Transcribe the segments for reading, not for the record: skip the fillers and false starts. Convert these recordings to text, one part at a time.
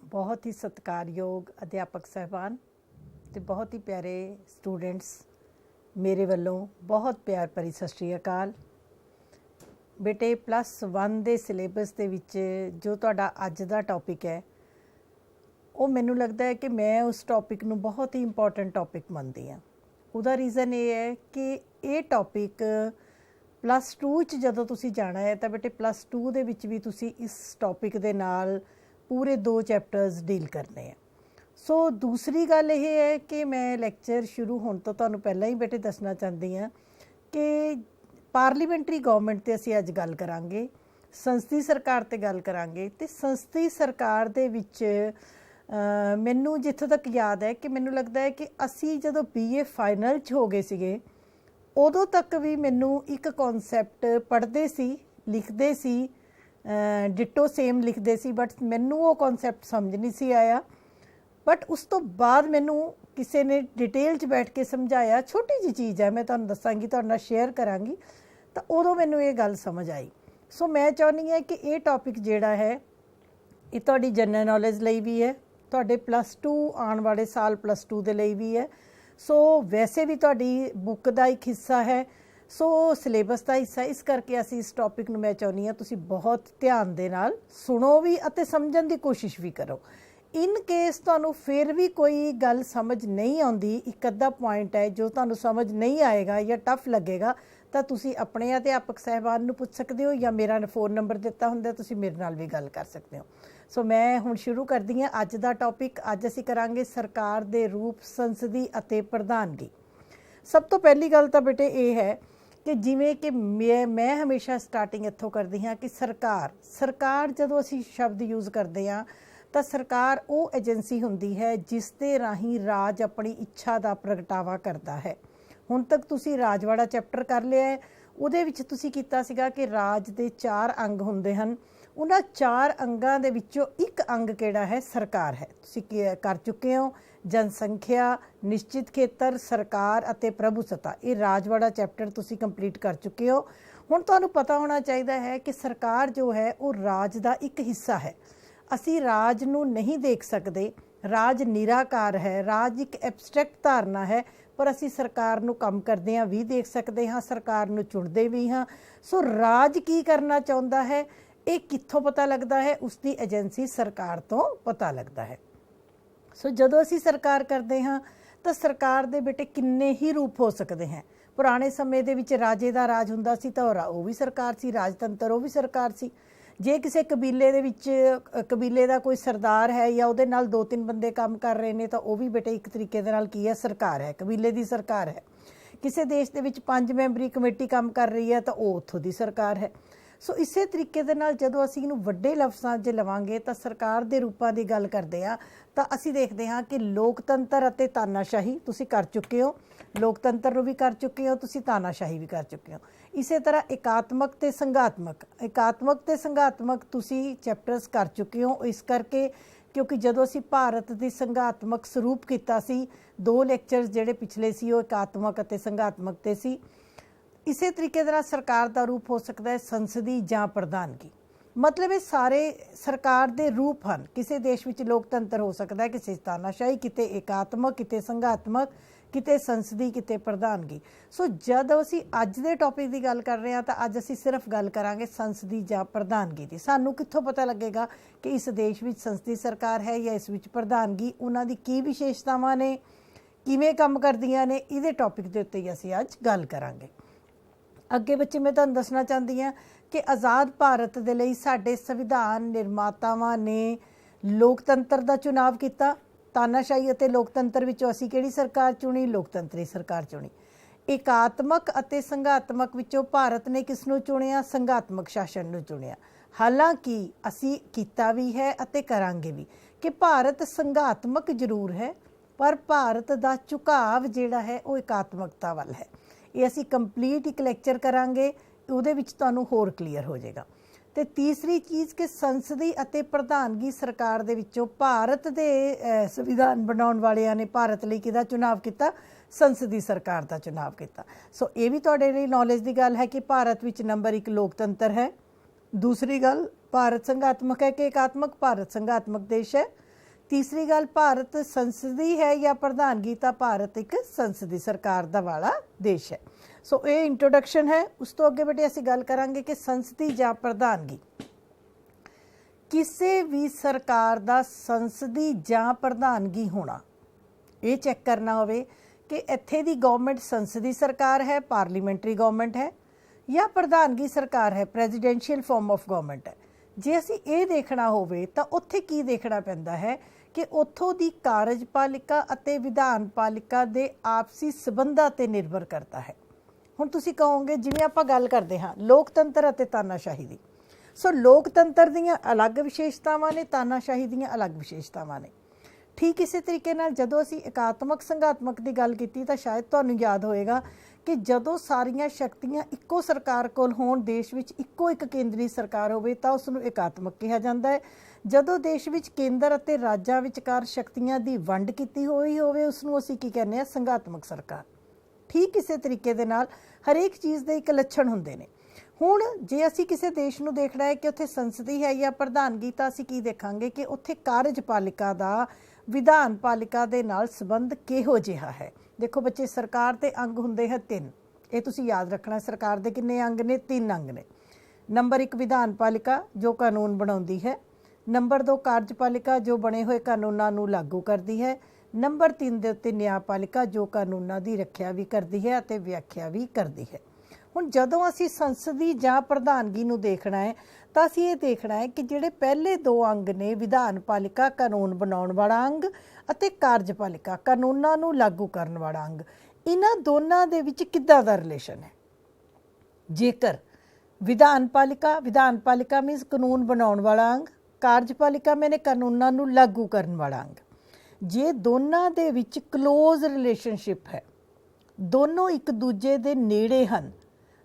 बहुत ही सत्कारयोग अध्यापक साहबान ते बहुत ही प्यारे स्टूडेंट्स, मेरे वालों बहुत प्यार भरी सत श्री अकाल। बेटे +1 ਦੇ ਸਿਲੇਬਸ ਦੇ ਵਿੱਚ ਜੋ ਤੁਹਾਡਾ ਅੱਜ ਦਾ ਟੌਪਿਕ ਹੈ ਉਹ ਮੈਨੂੰ ਲੱਗਦਾ ਹੈ ਕਿ ਮੈਂ ਉਸ ਟੌਪਿਕ ਨੂੰ ਬਹੁਤ ਹੀ ਇੰਪੋਰਟੈਂਟ ਟੌਪਿਕ ਮੰਨਦੀ ਹਾਂ। ਉਹਦਾ ਰੀਜ਼ਨ ਇਹ ਹੈ ਕਿ ਇਹ ਟੌਪਿਕ +2 'ਚ ਜਦੋਂ ਤੁਸੀਂ ਜਾਣਾ ਹੈ ਤਾਂ ਬੇਟੇ +2 ਦੇ ਵਿੱਚ ਵੀ ਤੁਸੀਂ ਇਸ ਟੌਪਿਕ ਦੇ ਨਾਲ पूरे 2 चैप्टर्स डील करने हैं। सो दूसरी गल ये है कि मैं लैक्चर शुरू होने तो तुहानूं पहलां ही बेटे दसना चाहती हाँ कि पार्लीमेंटरी गवर्नमेंट ते असीं अज गल करांगे, संसदी सरकार ते गल करांगे। ते संसदी सरकार दे विच मैनूं जित्थों तक याद है कि मैनूं लगता है कि असीं जदों BA फाइनल च हो गए सीगे उदों तक भी मैनूं एक कॉन्सैप्ट पढ़दे सी, लिखदे सी, डिटो सेम लिखते सी, बट मैनू वो कॉन्सैप्ट समझ नहीं सी आया। बट उस तो बाद मैनू किसी ने डिटेल च बैठ के समझाया, छोटी जी चीज़ है, मैं तुहानूं दसांगी, तुहाडे नाल शेयर करांगी, तो उदों मैनू ये गल समझ आई। सो मैं चाहुंदी हां कि ये टॉपिक जिहड़ा है ये तुहाडी जनरल नॉलेज लई भी है, तुहाडे +2 आने वाले साल +2 दे लई भी है। सो वैसे भी तुहाडी बुक का एक हिस्सा है, सो सिलेबस का हिस्सा, इस करके असी इस टॉपिक में मैं चाहती हाँ तुसी बहुत ध्यान दे नाल सुनो भी अते समझण दी कोशिश भी करो। इन केस तुहानूं फिर भी कोई गल समझ नहीं आउंदी, एक अद्धा पॉइंट है जो तुहानूं समझ नहीं आएगा या टफ लगेगा तो तुसी अपने अध्यापक साहबान नूं पुछ सकते हो या मेरा फ़ोन नंबर दिता हुंदा तुसी मेरे नाल भी गल कर सकते हो। सो मैं हुण शुरू करदी हाँ अज दा टॉपिक। अज असीं करांगे सरकार दे रूप, संसदी अते प्रधानगी। सब तो पहली गल तो बेटे ये है कि जिमें कि मैं हमेशा स्टार्टिंग इत्थों करती हाँ कि सरकार जदों असीं शब्द यूज़ करते हैं तो सरकार वो एजेंसी हुंदी है जिस दे राही राज अपनी इच्छा का प्रगटावा करता है। हुण तक तुसी राज वाला चैप्टर कर लिया है, उहदे विच तुसी कीता सीगा कि राज दे 4 अंग हुंदे हन, उन्हां 4 अंगां दे विचों एक अंग किहड़ा है सरकार है। तुसी कर चुके हो जनसंख्या, निश्चित खेतर, सरकार अते प्रभुसत्ता, ये राज वाला चैप्टर तुसी कंप्लीट कर चुके हो। हुण तुहानूं पता होना चाहिए है कि सरकार जो है वो राज का एक हिस्सा है। असी राज नूं नहीं देख सकते, राज निराकार है, राज एक एब्सट्रैक्ट धारना है, पर असी सरकार नूं काम करदे भी देख सकते हाँ, सरकार नूं चुणदे भी हाँ। सो राज की करना चाहुंदा है ये कित्थों पता लगता है, उसकी एजेंसी सरकार तो पता लगता है। सो जदों असी सरकार करते हाँ तो सरकार दे बेटे किन्ने ही रूप हो सकते हैं। पुराने समय दे विच राजे दा राज हुंदा सी तां वो भी सरकार सी, राजतंत्र वो भी सरकार सी। जे किसी कबीले दे विच कबीले दा कोई सरदार है या उहदे नाल 2-3 बंदे काम कर रहे हैं तो वह भी बेटे एक तरीके दे नाल की है, सरकार है, कबीले की सरकार है। किसी देश दे विच 5 मैंबरी कमेटी काम कर रही है तो वह उत्थों की सरकार है। सो इसे तरीके दे नाल जदों असीं इहनूं वड्डे लफ्ज़ां 'च लवांगे तो सरकार दे रूपां की गल करदे आ तो असीं देखते हाँ कि लोकतंत्र अते तानाशाही तुसीं कर चुके हो, लोकतंत्र नूं भी कर चुके हो, तुसीं तानाशाही भी कर चुके हो। इसे तरह एकात्मक ते संघात्मक तुसीं चैप्टर्स कर चुके हो। इस करके क्योंकि जदों असीं भारत दी संघात्मक स्वरूप कीता सी, 2 लैक्चर्स जिहड़े पिछले सी वो एकात्मक अते संघात्मक ते सी। इसे तरीके दे नाल सरकार का रूप हो सकता है संसदी जां प्रधानगी, मतलब ये सारे सरकार के रूप हैं। किसी देश में लोकतंत्र हो सकता है, किसी तानाशाही, किते एकात्मक, किते संघात्मक, किते संसदी, किते प्रधानगी। सो जब असीं अज दे टॉपिक की गल कर रहे हैं तो अज असीं सिर्फ गल करांगे संसदी जां प्रधानगी की। सानूं कित्थों पता लगेगा कि इस देश में संसदी सरकार है या इस विच प्रधानगी, उन्हां दी की विशेषतावां ने, किवें काम करदियां ने, इहदे टॉपिक दे उत्ते ही असीं अज गल करांगे। अगे बच्चे मैं तुहानूं दसना चाहती हाँ कि आज़ाद भारत दे लई साडे संविधान निर्मातावां ने लोकतंत्र का चुनाव किया। तानाशाही अते लोकतंत्र विचों असीं किहड़ी सरकार चुनी? लोकतंत्री सरकार चुनी। एकात्मक अते संघात्मक विचों भारत ने किसनूं चुनिया? संघात्मक शासन नूं चुनिया। हालांकि असीं कीता भी है अते करांगे भी कि भारत संघात्मक जरूर है पर भारत का झुकाव जिहड़ा है वो एकात्मकता वाल है। ये असी कंप्लीट एक लैक्चर करांगे, उहदे विच तुहानूं होर क्लीयर हो जाएगा। तो तीसरी चीज़ कि संसदी अते प्रधानगी सरकार दे विचों भारत दे संविधान बनाउण वालियां ने भारत लई किहदा चुनाव किया? संसदी सरकार का चुनाव किया। सो ये भी तुहाडे लई नॉलेज की गल है कि भारत विच नंबर 1 लोकतंत्र है। दूसरी गल भारत संघात्मक है कि एकात्मक? भारत संघात्मक देश है। तीसरी गल, भारत संसदी है या प्रधानगी, तो भारत एक संसदी सरकार दा वाला देश है। सो ये इंट्रोडक्शन है। उस तो अगे बेटे असीं गल करांगे कि संसदी या प्रधानगी, किसी भी सरकार दा संसदी या प्रधानगी होना, ये चैक करना होवे कि इत्थे दी गवर्नमेंट संसदी सरकार है, पार्लीमेंटरी गवर्नमेंट है, या प्रधानगी सरकार है, प्रेजिडेंशियल फॉर्म ऑफ गवर्नमेंट है। जे असीं ये देखना होवे तो उत्थे की देखना पैंदा है कि उत्थों दी कार्यपालिका अते विधानपालिका दे आपसी संबंधां ते निर्भर करता है। हुण तुसीं कहोगे जिवें आपां गल करदे हां लोकतंत्र अते तानाशाही दी, सो लोकतंत्र दीयां अलग विशेषतावां ने, तानाशाही दीयां अलग विशेषतावां ने। ठीक इसे तरीके नाल जदों असीं एकात्मक संघात्मक की गल कीती तां शायद तुहानूं याद होएगा कि जदों सारियां शक्तियां इक्को सरकार कोल होण, देश विच इक्को एक केंद्री सरकार होवे तां उसनूं एकात्मक कहा जांदा है। जदों देश विच केंद्र अते राज्यां विचकार शक्तियां दी वंड कीती होई होवे उसनूं असीं की कहने आ संघात्मक सरकार। ठीक इसे तरीके दे नाल हरेक चीज़ दे एक लक्षण हुंदे ने। हुण जे असीं किसी देश नूं देखना है कि उत्थे संसदी है या प्रधानगी, तां असीं की देखांगे कि उत्थे कार्यपालिका दा विधानपालिका दे नाल संबंध किहो जिहा है। देखो बच्चे, सरकार के अंग हुंदे हैं 3, ये तुसीं याद रखना। सरकार के किन्ने अंग ने? 3 अंग ने। नंबर 1 विधानपालिका जो कानून बनाउंदी है, नंबर 2 कार्यपालिका जो बने हुए कानूनां नूं लागू करती है, नंबर 3 दे उत्ते न्यायपालिका जो कानूनां दी रखिया भी करती है अते व्याख्या भी करती है। हुण जदों असीं संसदी जां प्रधानगी नूं देखना है तो असीं ये देखना है कि जिहड़े पहले 2 अंग ने, विधानपालिका कानून बनाउण वाला अंग अते कार्यपालिका कानूनां नूं लागू करन वाला अंग, इन्हां दोनां दे विच किद्दां दा रिलेशन है। जेकर विधानपालिका मीनस कानून बनाउण वाला अंग, कार्यपालिका मैंने कानूनां नूं लागू करन वाला अंग, जे दोनां दे विच क्लोज रिलेशनशिप है, दोनों एक दूजे दे नेड़े हन,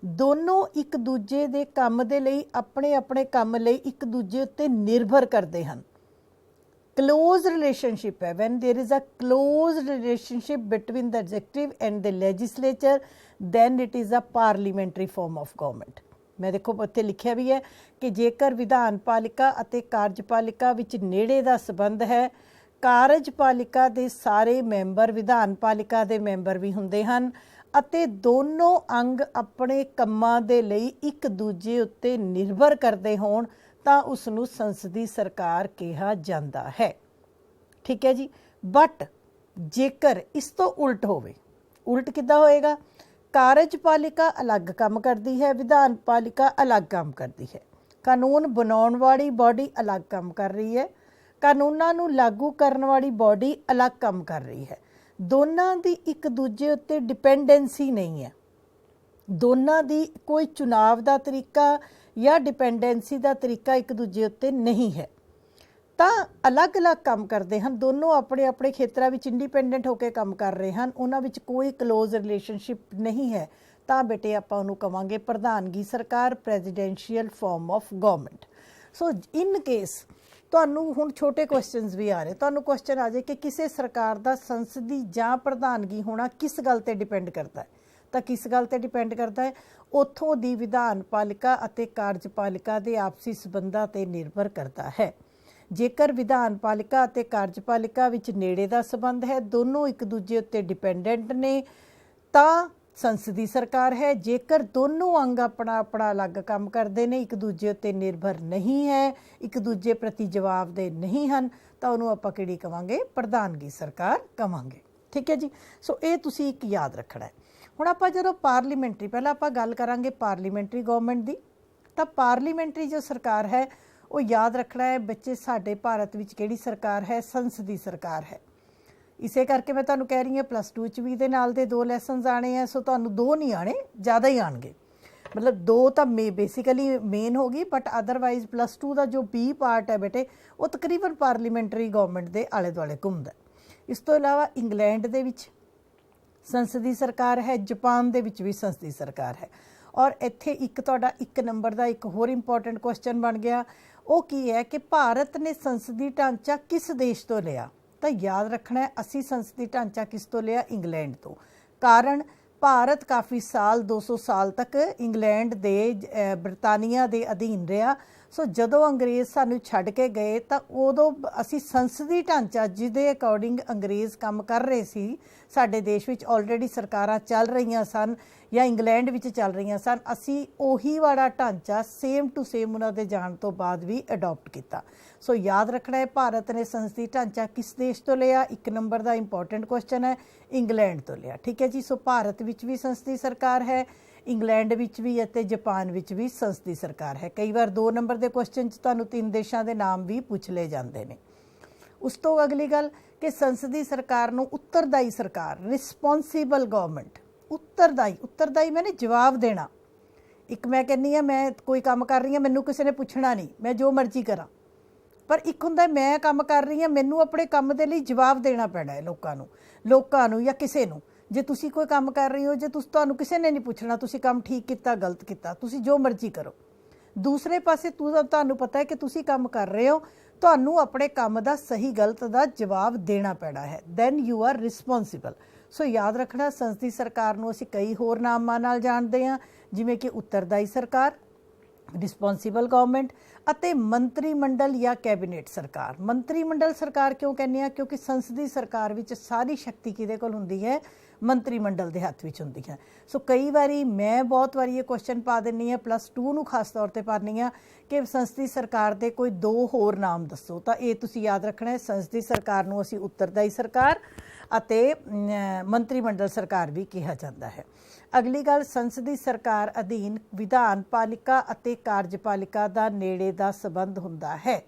दोनों एक दूजे दे काम दे लई अपने अपने काम लई एक दूजे उत्ते निर्भर करते हैं। क्लोज रिलेशनशिप है, when there is a close relationship between the executive and the legislature, then it is a parliamentary form of government. मैं देखो उत्थे लिखिया भी है कि जेकर विधानपालिका अते कार्यपालिका विच नेड़े दा संबंध है, कार्यपालिका दे सारे मैंबर विधानपालिका दे मैंबर भी हुंदे हन ਅਤੇ दोनों अंग अपने ਕੰਮਾਂ ਦੇ ਲਈ ਇੱਕ ਦੂਜੇ ਉੱਤੇ निर्भर करते ਹੋਣ ਤਾਂ ਉਸ ਨੂੰ ਸੰਸਦੀ ਸਰਕਾਰ ਕਿਹਾ ਜਾਂਦਾ ਹੈ। ठीक है जी। बट जेकर इस तो उल्ट होवे, उल्ट किद्दां होएगा? कार्यपालिका अलग काम करती है, विधानपालिका अलग काम करती है। कानून बनाउण वाली बॉडी अलग काम कर रही है, कानूनां नूं लागू करन वाली बॉडी अलग काम कर रही है। दोनों की एक दूजे उत्ते डिपेंडेंसी नहीं है, दोनों की कोई चुनाव का तरीका या डिपेंडेंसी का तरीका एक दूजे उत्ते नहीं है, तो अलग अलग काम करते हैं। दोनों अपने अपने खेत्रों में इंडिपेंडेंट होकर काम कर रहे हैं, उन्हां विच कोई क्लोज रिलेशनशिप नहीं है, तो बेटे आपां उहनूं कहांगे प्रधानगी सरकार, presidential form of government. So in case ਤੁਹਾਨੂੰ ਹੁਣ ਛੋਟੇ ਕੁਐਸਚਨਸ ਵੀ ਆ ਰਹੇ, ਤੁਹਾਨੂੰ ਕੁਐਸਚਨ ਆ ਜਾਏ ਕਿ ਕਿਸੇ ਸਰਕਾਰ ਦਾ ਸੰਸਦੀ ਜਾਂ ਪ੍ਰਧਾਨਗੀ ਹੋਣਾ ਕਿਸ ਗੱਲ ਤੇ ਡਿਪੈਂਡ ਕਰਦਾ ਹੈ, ਤਾਂ ਕਿਸ ਗੱਲ ਤੇ ਡਿਪੈਂਡ ਕਰਦਾ ਹੈ? ਉੱਥੋਂ ਦੀ ਵਿਧਾਨਪਾਲਿਕਾ ਅਤੇ ਕਾਰਜਪਾਲਿਕਾ ਦੇ ਆਪਸੀ ਸੰਬੰਧਾਂ ਤੇ ਨਿਰਭਰ ਕਰਦਾ ਹੈ। ਜੇਕਰ ਵਿਧਾਨਪਾਲਿਕਾ ਅਤੇ ਕਾਰਜਪਾਲਿਕਾ ਵਿੱਚ ਨੇੜੇ ਦਾ ਸੰਬੰਧ ਹੈ, ਦੋਨੋਂ ਇੱਕ ਦੂਜੇ ਉੱਤੇ ਡਿਪੈਂਡੈਂਟ ਨੇ, ਤਾਂ संसदी सरकार है। जेकर दोनों अंग अपना अपना अलग काम करते हैं, एक दूजे उत्ते निर्भर नहीं है, एक दूजे प्रति जवाबदेह नहीं हैं, तो उन्होंने आपां किहड़ी कहांगे? प्रधानगी सरकार कहांगे। ठीक है जी। सो ये तुसीं एक याद रखना है। हुण आपां जदों पार्लीमेंटरी, पहलां आपां गल करांगे पार्लीमेंटरी गवर्नमेंट दी, तो पार्लीमेंटरी जो सरकार है वो याद रखना है बच्चे, साडे भारत विच किहड़ी सरकार है? संसदी सरकार है। इसे करके मैं तुहानूं कह रही हाँ +2 च भी दे नाल दे 2 लैसनस आने हैं, सो तुहानूं 2 नहीं आने, ज़्यादा ही आएंगे, मतलब 2 तो बेसिकली मेन होगी, बट अदरवाइज +2 का जो बी पार्ट है बेटे वो तकरीबन पार्लीमेंटरी गवर्नमेंट के आले दुआले घूमदा। इस तो इलावा इंग्लैंड दे विच संसदी सरकार है, जापान दे विच भी संसदी सरकार है। और इत्थे एक तुहाडा 1 नंबर का एक होर इंपॉर्टेंट क्वेश्चन बन गया, वो की है कि भारत ने संसदी ढांचा किस देश तो लिया? तो याद रखना है असी संसदी ढांचा किस तो लिया? इंग्लैंड तो। कारण भारत काफ़ी साल 200 साल तक इंग्लैंड दे बरतानिया दे अधीन रहा, ਸੋ ਜਦੋਂ ਅੰਗਰੇਜ਼ ਸਾਨੂੰ ਛੱਡ ਕੇ ਗਏ ਤਾਂ ਉਦੋਂ ਅਸੀਂ ਸੰਸਦੀ ਢਾਂਚਾ ਜਿਹਦੇ ਅਕੋਰਡਿੰਗ ਅੰਗਰੇਜ਼ ਕੰਮ ਕਰ ਰਹੇ ਸੀ, ਸਾਡੇ ਦੇਸ਼ ਵਿੱਚ ਆਲਰੇਡੀ ਸਰਕਾਰਾਂ ਚੱਲ ਰਹੀਆਂ ਸਨ ਜਾਂ ਇੰਗਲੈਂਡ ਵਿੱਚ ਚੱਲ ਰਹੀਆਂ ਸਨ, ਅਸੀਂ ਉਹੀ ਵਾਲਾ ਢਾਂਚਾ ਸੇਮ ਟੂ ਸੇਮ ਉਹਨਾਂ ਦੇ ਜਾਣ ਤੋਂ ਬਾਅਦ ਵੀ ਅਡਾਪਟ ਕੀਤਾ। ਸੋ ਯਾਦ ਰੱਖਣਾ ਹੈ, ਭਾਰਤ ਨੇ ਸੰਸਦੀ ਢਾਂਚਾ ਕਿਸ ਦੇਸ਼ ਤੋਂ ਲਿਆ? 1 ਨੰਬਰ ਦਾ ਇੰਪੋਰਟੈਂਟ ਕੁਐਸਚਨ ਹੈ, ਇੰਗਲੈਂਡ ਤੋਂ ਲਿਆ। ਠੀਕ ਹੈ ਜੀ। ਸੋ ਭਾਰਤ ਵਿੱਚ ਵੀ ਸੰਸਦੀ ਸਰਕਾਰ ਹੈ, ਇੰਗਲੈਂਡ ਵਿੱਚ ਵੀ ਅਤੇ ਜਾਪਾਨ ਵਿੱਚ ਵੀ ਸੰਸਦੀ ਸਰਕਾਰ ਹੈ। ਕਈ ਵਾਰ 2 ਨੰਬਰ ਦੇ ਕੁਐਸਚਨ 'ਚ ਤੁਹਾਨੂੰ 3 ਦੇਸ਼ਾਂ ਦੇ ਨਾਮ ਵੀ ਪੁੱਛ ਲਏ ਜਾਂਦੇ ਨੇ। ਉਸ ਤੋਂ ਅਗਲੀ ਗੱਲ ਕਿ ਸੰਸਦੀ ਸਰਕਾਰ ਨੂੰ ਉੱਤਰਦਾਈ ਸਰਕਾਰ, ਰਿਸਪੌਂਸੀਬਲ ਗਵਰਨਮੈਂਟ, ਉੱਤਰਦਾਈ ਮੈਨੇ ਜਵਾਬ ਦੇਣਾ। ਇੱਕ ਮੈਂ ਕਹਿੰਦੀ ਹਾਂ ਮੈਂ ਕੋਈ ਕੰਮ ਕਰ ਰਹੀ ਹਾਂ, ਮੈਨੂੰ ਕਿਸੇ ਨੇ ਪੁੱਛਣਾ ਨਹੀਂ, ਮੈਂ ਜੋ ਮਰਜ਼ੀ ਕਰਾਂ। ਪਰ ਇੱਕ ਹੁੰਦਾ ਮੈਂ ਕੰਮ ਕਰ ਰਹੀ ਹਾਂ, ਮੈਨੂੰ ਆਪਣੇ ਕੰਮ ਦੇ ਲਈ ਜਵਾਬ ਦੇਣਾ ਪੈਣਾ ਹੈ ਲੋਕਾਂ ਨੂੰ ਜਾਂ ਕਿਸੇ ਨੂੰ। ਜੇ ਤੁਸੀਂ ਕੋਈ ਕੰਮ ਕਰ ਰਹੇ ਹੋ, ਜੇ ਤੁਹਾਨੂੰ ਕਿਸੇ ਨੇ ਨਹੀਂ ਪੁੱਛਣਾ ਤੁਸੀਂ ਕੰਮ ਠੀਕ ਕੀਤਾ ਗਲਤ ਕੀਤਾ, ਤੁਸੀਂ ਜੋ ਮਰਜ਼ੀ ਕਰੋ। ਦੂਸਰੇ ਪਾਸੇ ਤੁਹਾਨੂੰ ਪਤਾ ਹੈ ਕਿ ਤੁਸੀਂ ਕੰਮ ਕਰ ਰਹੇ ਹੋ, ਤੁਹਾਨੂੰ ਆਪਣੇ ਕੰਮ ਦਾ ਸਹੀ ਗਲਤ ਦਾ ਜਵਾਬ ਦੇਣਾ ਪੈਣਾ ਹੈ। Then you are responsible. So ਯਾਦ ਰੱਖਣਾ, ਸੰਸਦੀ ਸਰਕਾਰ ਨੂੰ ਅਸੀਂ ਕਈ ਹੋਰ ਨਾਮਾਂ ਨਾਲ ਜਾਣਦੇ ਹਾਂ, ਜਿਵੇਂ ਕਿ ਉੱਤਰਦਾਈ ਸਰਕਾਰ, ਰਿਸਪੌਂਸੀਬਲ ਗਵਰਨਮੈਂਟ ਅਤੇ ਮੰਤਰੀ ਮੰਡਲ ਜਾਂ ਕੈਬਨਿਟ ਸਰਕਾਰ। ਮੰਤਰੀ ਮੰਡਲ ਸਰਕਾਰ ਕਿਉਂ ਕਹਿੰਦੇ ਆ? ਕਿਉਂਕਿ ਸੰਸਦੀ ਸਰਕਾਰ ਵਿੱਚ ਸਾਰੀ ਸ਼ਕਤੀ ਕਿਹਦੇ ਕੋਲ ਹੁੰਦੀ ਹੈ? ਮੰਤਰੀ ਮੰਡਲ ਦੇ ਹੱਥ ਵਿੱਚ ਹੁੰਦੀ ਹੈ। ਸੋ ਕਈ ਵਾਰੀ ਮੈਂ ਬਹੁਤ ਵਾਰੀ ਇਹ ਕੁਐਸਚਨ ਪਾ ਦਿੰਦੀ ਹਾਂ, +2 ਨੂੰ ਖਾਸ ਤੌਰ 'ਤੇ ਪਾਉਂਦੀ ਹਾਂ ਕਿ ਸੰਸਦੀ ਸਰਕਾਰ ਦੇ ਕੋਈ 2 ਹੋਰ ਨਾਮ ਦੱਸੋ। ਤਾਂ ਇਹ ਤੁਸੀਂ ਯਾਦ ਰੱਖਣਾ ਹੈ, ਸੰਸਦੀ ਸਰਕਾਰ ਨੂੰ ਅਸੀਂ ਉੱਤਰਦਾਈ ਸਰਕਾਰ ਅਤੇ ਮੰਤਰੀ ਮੰਡਲ ਸਰਕਾਰ ਵੀ ਕਿਹਾ ਜਾਂਦਾ ਹੈ। ਅਗਲੀ ਗੱਲ, ਸੰਸਦੀ ਸਰਕਾਰ ਅਧੀਨ ਵਿਧਾਨ ਪਾਲਿਕਾ ਅਤੇ ਕਾਰਜਪਾਲਿਕਾ ਦਾ ਨੇੜੇ ਦਾ ਸੰਬੰਧ ਹੁੰਦਾ ਹੈ।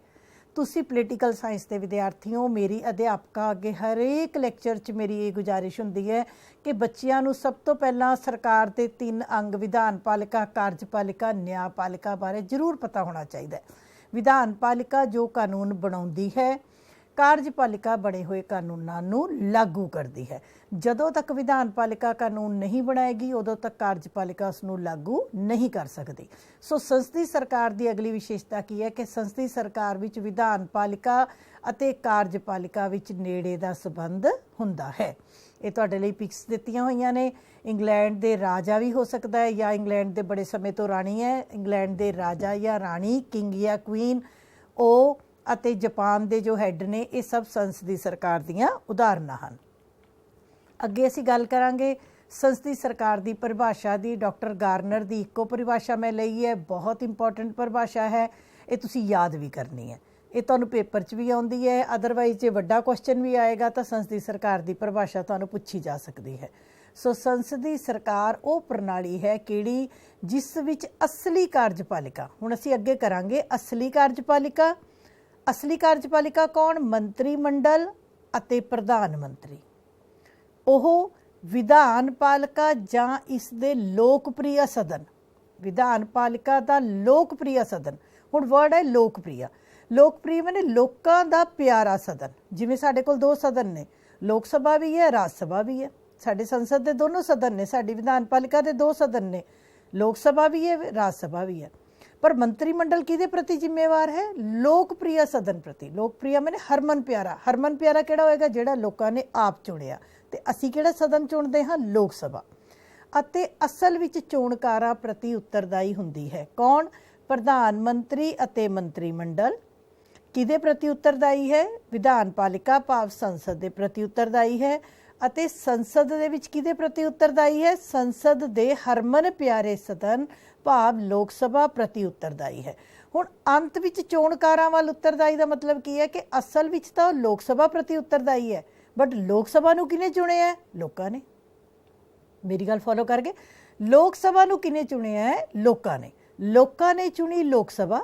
ਤੁਸੀਂ ਪੋਲੀਟੀਕਲ ਸਾਇੰਸ ਦੇ ਵਿਦਿਆਰਥੀ ਹੋ, ਮੇਰੀ ਅਧਿਆਪਕਾ ਅੱਗੇ ਹਰੇਕ ਲੈਕਚਰ 'ਚ ਮੇਰੀ ਇਹ ਗੁਜ਼ਾਰਿਸ਼ ਹੁੰਦੀ ਹੈ ਕਿ ਬੱਚਿਆਂ ਨੂੰ ਸਭ ਤੋਂ ਪਹਿਲਾਂ ਸਰਕਾਰ ਦੇ 3 ਅੰਗ ਵਿਧਾਨ ਪਾਲਿਕਾ, ਕਾਰਜਪਾਲਿਕਾ, ਨਿਆਂਪਾਲਿਕਾ ਬਾਰੇ ਜ਼ਰੂਰ ਪਤਾ ਹੋਣਾ ਚਾਹੀਦਾ ਹੈ। ਵਿਧਾਨ ਪਾਲਿਕਾ ਜੋ ਕਾਨੂੰਨ ਬਣਾਉਂਦੀ ਹੈ, ਕਾਰਜਪਾਲਿਕਾ ਬਣੇ ਹੋਏ ਕਾਨੂੰਨਾਂ ਨੂੰ ਲਾਗੂ ਕਰਦੀ ਹੈ। ਜਦੋਂ ਤੱਕ ਵਿਧਾਨ ਪਾਲਿਕਾ ਕਾਨੂੰਨ ਨਹੀਂ ਬਣਾਏਗੀ ਉਦੋਂ ਤੱਕ ਕਾਰਜਪਾਲਿਕਾ ਉਸ ਨੂੰ ਲਾਗੂ ਨਹੀਂ ਕਰ ਸਕਦੀ। ਸੋ ਸੰਸਦੀ ਸਰਕਾਰ ਦੀ ਅਗਲੀ ਵਿਸ਼ੇਸ਼ਤਾ ਕੀ ਹੈ ਕਿ ਸੰਸਦੀ ਸਰਕਾਰ ਵਿੱਚ ਵਿਧਾਨ ਪਾਲਿਕਾ ਅਤੇ ਕਾਰਜਪਾਲਿਕਾ ਵਿੱਚ ਨੇੜੇ ਦਾ ਸੰਬੰਧ ਹੁੰਦਾ ਹੈ। ਇਹ ਤੁਹਾਡੇ ਲਈ ਪਿਕਸ ਦਿੱਤੀਆਂ ਹੋਈਆਂ ਨੇ। ਇੰਗਲੈਂਡ ਦੇ ਰਾਜਾ ਵੀ ਹੋ ਸਕਦਾ ਹੈ ਜਾਂ ਇੰਗਲੈਂਡ ਦੇ ਬੜੇ ਸਮੇਂ ਤੋਂ ਰਾਣੀ ਹੈ। ਇੰਗਲੈਂਡ ਦੇ ਰਾਜਾ ਜਾਂ ਰਾਣੀ, ਕਿੰਗ ਜਾਂ ਕੁਈਨ, ਉਹ ਅਤੇ ਜਾਪਾਨ ਦੇ ਜੋ ਹੈੱਡ ਨੇ, ਇਹ ਸਭ ਸੰਸਦੀ ਸਰਕਾਰ ਦੀਆਂ ਉਦਾਹਰਨਾਂ ਹਨ। ਅੱਗੇ ਅਸੀਂ ਗੱਲ ਕਰਾਂਗੇ ਸੰਸਦੀ ਸਰਕਾਰ ਦੀ ਪਰਿਭਾਸ਼ਾ ਦੀ। ਡਾਕਟਰ ਗਾਰਨਰ ਦੀ ਇੱਕੋ ਪਰਿਭਾਸ਼ਾ ਮੈਂ ਲਈ ਹੈ, ਬਹੁਤ ਇੰਪੋਰਟੈਂਟ ਪਰਿਭਾਸ਼ਾ ਹੈ, ਇਹ ਤੁਸੀਂ ਯਾਦ ਵੀ ਕਰਨੀ ਹੈ। ਇਹ ਤੁਹਾਨੂੰ ਪੇਪਰ 'ਚ ਵੀ ਆਉਂਦੀ ਹੈ, ਅਦਰਵਾਈਜ਼ ਜੇ ਵੱਡਾ ਕੁਐਸਚਨ ਵੀ ਆਏਗਾ ਤਾਂ ਸੰਸਦੀ ਸਰਕਾਰ ਦੀ ਪਰਿਭਾਸ਼ਾ ਤੁਹਾਨੂੰ ਪੁੱਛੀ ਜਾ ਸਕਦੀ ਹੈ। ਸੋ ਸੰਸਦੀ ਸਰਕਾਰ ਉਹ ਪ੍ਰਣਾਲੀ ਹੈ ਕਿਹੜੀ ਜਿਸ ਵਿੱਚ ਅਸਲੀ ਕਾਰਜਪਾਲਿਕਾ, ਹੁਣ ਅਸੀਂ ਅੱਗੇ ਕਰਾਂਗੇ ਅਸਲੀ ਕਾਰਜਪਾਲਿਕਾ। ਅਸਲੀ ਕਾਰਜਪਾਲਿਕਾ ਕੌਣ? ਮੰਤਰੀ ਮੰਡਲ ਅਤੇ ਪ੍ਰਧਾਨ ਮੰਤਰੀ। ਉਹ ਵਿਧਾਨ ਪਾਲਿਕਾ ਜਾਂ ਇਸ ਦੇ ਲੋਕਪ੍ਰਿਯ ਸਦਨ, ਵਿਧਾਨ ਪਾਲਿਕਾ ਦਾ ਲੋਕਪ੍ਰਿਯ ਸਦਨ। ਹੁਣ ਵਰਡ ਹੈ ਲੋਕਪ੍ਰਿਯ। ਲੋਕਪ੍ਰਿਯ ਮੈਨੇ ਲੋਕਾਂ ਦਾ ਪਿਆਰਾ ਸਦਨ। ਜਿਵੇਂ ਸਾਡੇ ਕੋਲ 2 ਸਦਨ ਨੇ, ਲੋਕ ਸਭਾ ਵੀ ਹੈ, ਰਾਜ ਸਭਾ ਵੀ ਹੈ। ਸਾਡੇ ਸੰਸਦ ਦੇ ਦੋਨੋਂ ਸਦਨ ਨੇ, ਸਾਡੀ ਵਿਧਾਨ ਪਾਲਿਕਾ ਦੇ 2 ਸਦਨ ਨੇ, ਲੋਕ ਸਭਾ ਵੀ ਹੈ, ਰਾਜ ਸਭਾ ਵੀ ਹੈ। ਪਰ ਮੰਤਰੀ ਮੰਡਲ ਕਿਹਦੇ ਪ੍ਰਤੀ ਜ਼ਿੰਮੇਵਾਰ ਹੈ? ਲੋਕਪ੍ਰਿਯ ਸਦਨ ਪ੍ਰਤੀ। ਲੋਕਪ੍ਰਿਯ ਮੈਨੇ ਹਰਮਨ ਪਿਆਰਾ। ਹਰਮਨ ਪਿਆਰਾ ਕਿਹੜਾ ਹੋਏਗਾ? ਜਿਹੜਾ ਲੋਕਾਂ ਨੇ ਆਪ ਚੁਣਿਆ। ਤੇ ਅਸੀਂ ਕਿਹੜਾ ਸਦਨ ਚੁਣਦੇ ਹਾਂ? ਲੋਕ ਸਭਾ। ਅਤੇ ਅਸਲ ਵਿੱਚ ਚੋਣਕਾਰਾਂ ਪ੍ਰਤੀ ਉੱਤਰਦਾਈ ਹੁੰਦੀ ਹੈ। ਕੌਣ? ਪ੍ਰਧਾਨ ਮੰਤਰੀ ਅਤੇ ਮੰਤਰੀ ਮੰਡਲ। ਕਿਹਦੇ ਪ੍ਰਤੀ ਉੱਤਰਦਾਈ ਹੈ? ਵਿਧਾਨ ਪਾਲਿਕਾ ਭਾਵ ਸੰਸਦ ਦੇ ਪ੍ਰਤੀ ਉੱਤਰਦਾਈ ਹੈ। ਅਤੇ ਸੰਸਦ ਦੇ ਵਿੱਚ ਕਿਹਦੇ ਪ੍ਰਤੀ ਉੱਤਰਦਾਈ ਹੈ? ਸੰਸਦ ਦੇ ਹਰਮਨ ਪਿਆਰੇ ਸਦਨ ਭਾਵ ਲੋਕ ਸਭਾ ਪ੍ਰਤੀ ਉੱਤਰਦਾਈ ਹੈ। ਹੁਣ ਅੰਤ ਵਿੱਚ ਚੋਣਕਾਰਾਂ ਵੱਲ ਉੱਤਰਦਾਈ ਦਾ ਮਤਲਬ ਕੀ ਹੈ ਕਿ ਅਸਲ ਵਿੱਚ ਤਾਂ ਲੋਕ ਸਭਾ ਪ੍ਰਤੀ ਉੱਤਰਦਾਈ ਹੈ, ਬਟ ਲੋਕ ਸਭਾ ਨੂੰ ਕਿਹਨੇ ਚੁਣਿਆ ਹੈ? ਲੋਕਾਂ ਨੇ। ਮੇਰੀ ਗੱਲ ਫੋਲੋ ਕਰਕੇ, ਲੋਕ ਸਭਾ ਨੂੰ ਕਿਹਨੇ ਚੁਣਿਆ ਹੈ? ਲੋਕਾਂ ਨੇ। ਲੋਕਾਂ ਨੇ ਚੁਣੀ ਲੋਕ ਸਭਾ,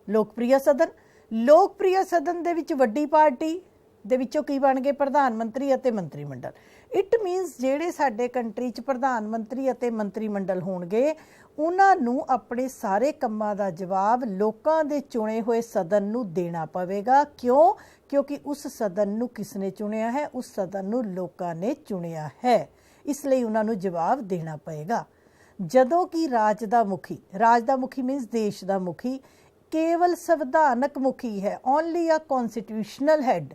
ਲੋਕਪ੍ਰਿਯ ਸਦਨ। ਲੋਕਪ੍ਰਿਯ ਸਦਨ ਦੇ ਵਿੱਚ ਵੱਡੀ ਪਾਰਟੀ ਦੇ ਵਿੱਚੋਂ ਕੀ ਬਣ ਗਏ? ਪ੍ਰਧਾਨ ਮੰਤਰੀ ਅਤੇ ਮੰਤਰੀ ਮੰਡਲ। ਇਟ ਮੀਨਸ ਜਿਹੜੇ ਸਾਡੇ ਕੰਟਰੀ 'ਚ ਪ੍ਰਧਾਨ ਮੰਤਰੀ ਅਤੇ ਮੰਤਰੀ ਮੰਡਲ ਹੋਣਗੇ ਉਹਨਾਂ ਨੂੰ ਆਪਣੇ ਸਾਰੇ ਕੰਮਾਂ ਦਾ ਜਵਾਬ ਲੋਕਾਂ ਦੇ ਚੁਣੇ ਹੋਏ ਸਦਨ ਨੂੰ ਦੇਣਾ ਪਵੇਗਾ। ਕਿਉਂ? ਕਿਉਂਕਿ ਉਸ ਸਦਨ ਨੂੰ ਕਿਸ ਨੇ ਚੁਣਿਆ ਹੈ? ਉਸ ਸਦਨ ਨੂੰ ਲੋਕਾਂ ਨੇ ਚੁਣਿਆ ਹੈ, ਇਸ ਲਈ ਉਹਨਾਂ ਨੂੰ ਜਵਾਬ ਦੇਣਾ ਪਏਗਾ। ਜਦੋਂ ਕਿ ਰਾਜ ਦਾ ਮੁਖੀ ਮੀਨਸ ਦੇਸ਼ ਦਾ ਮੁਖੀ ਕੇਵਲ ਸੰਵਿਧਾਨਕ ਮੁਖੀ ਹੈ, ਓਨਲੀ ਅ ਕੌਨਸਟੀਟਿਊਸ਼ਨਲ ਹੈਡ,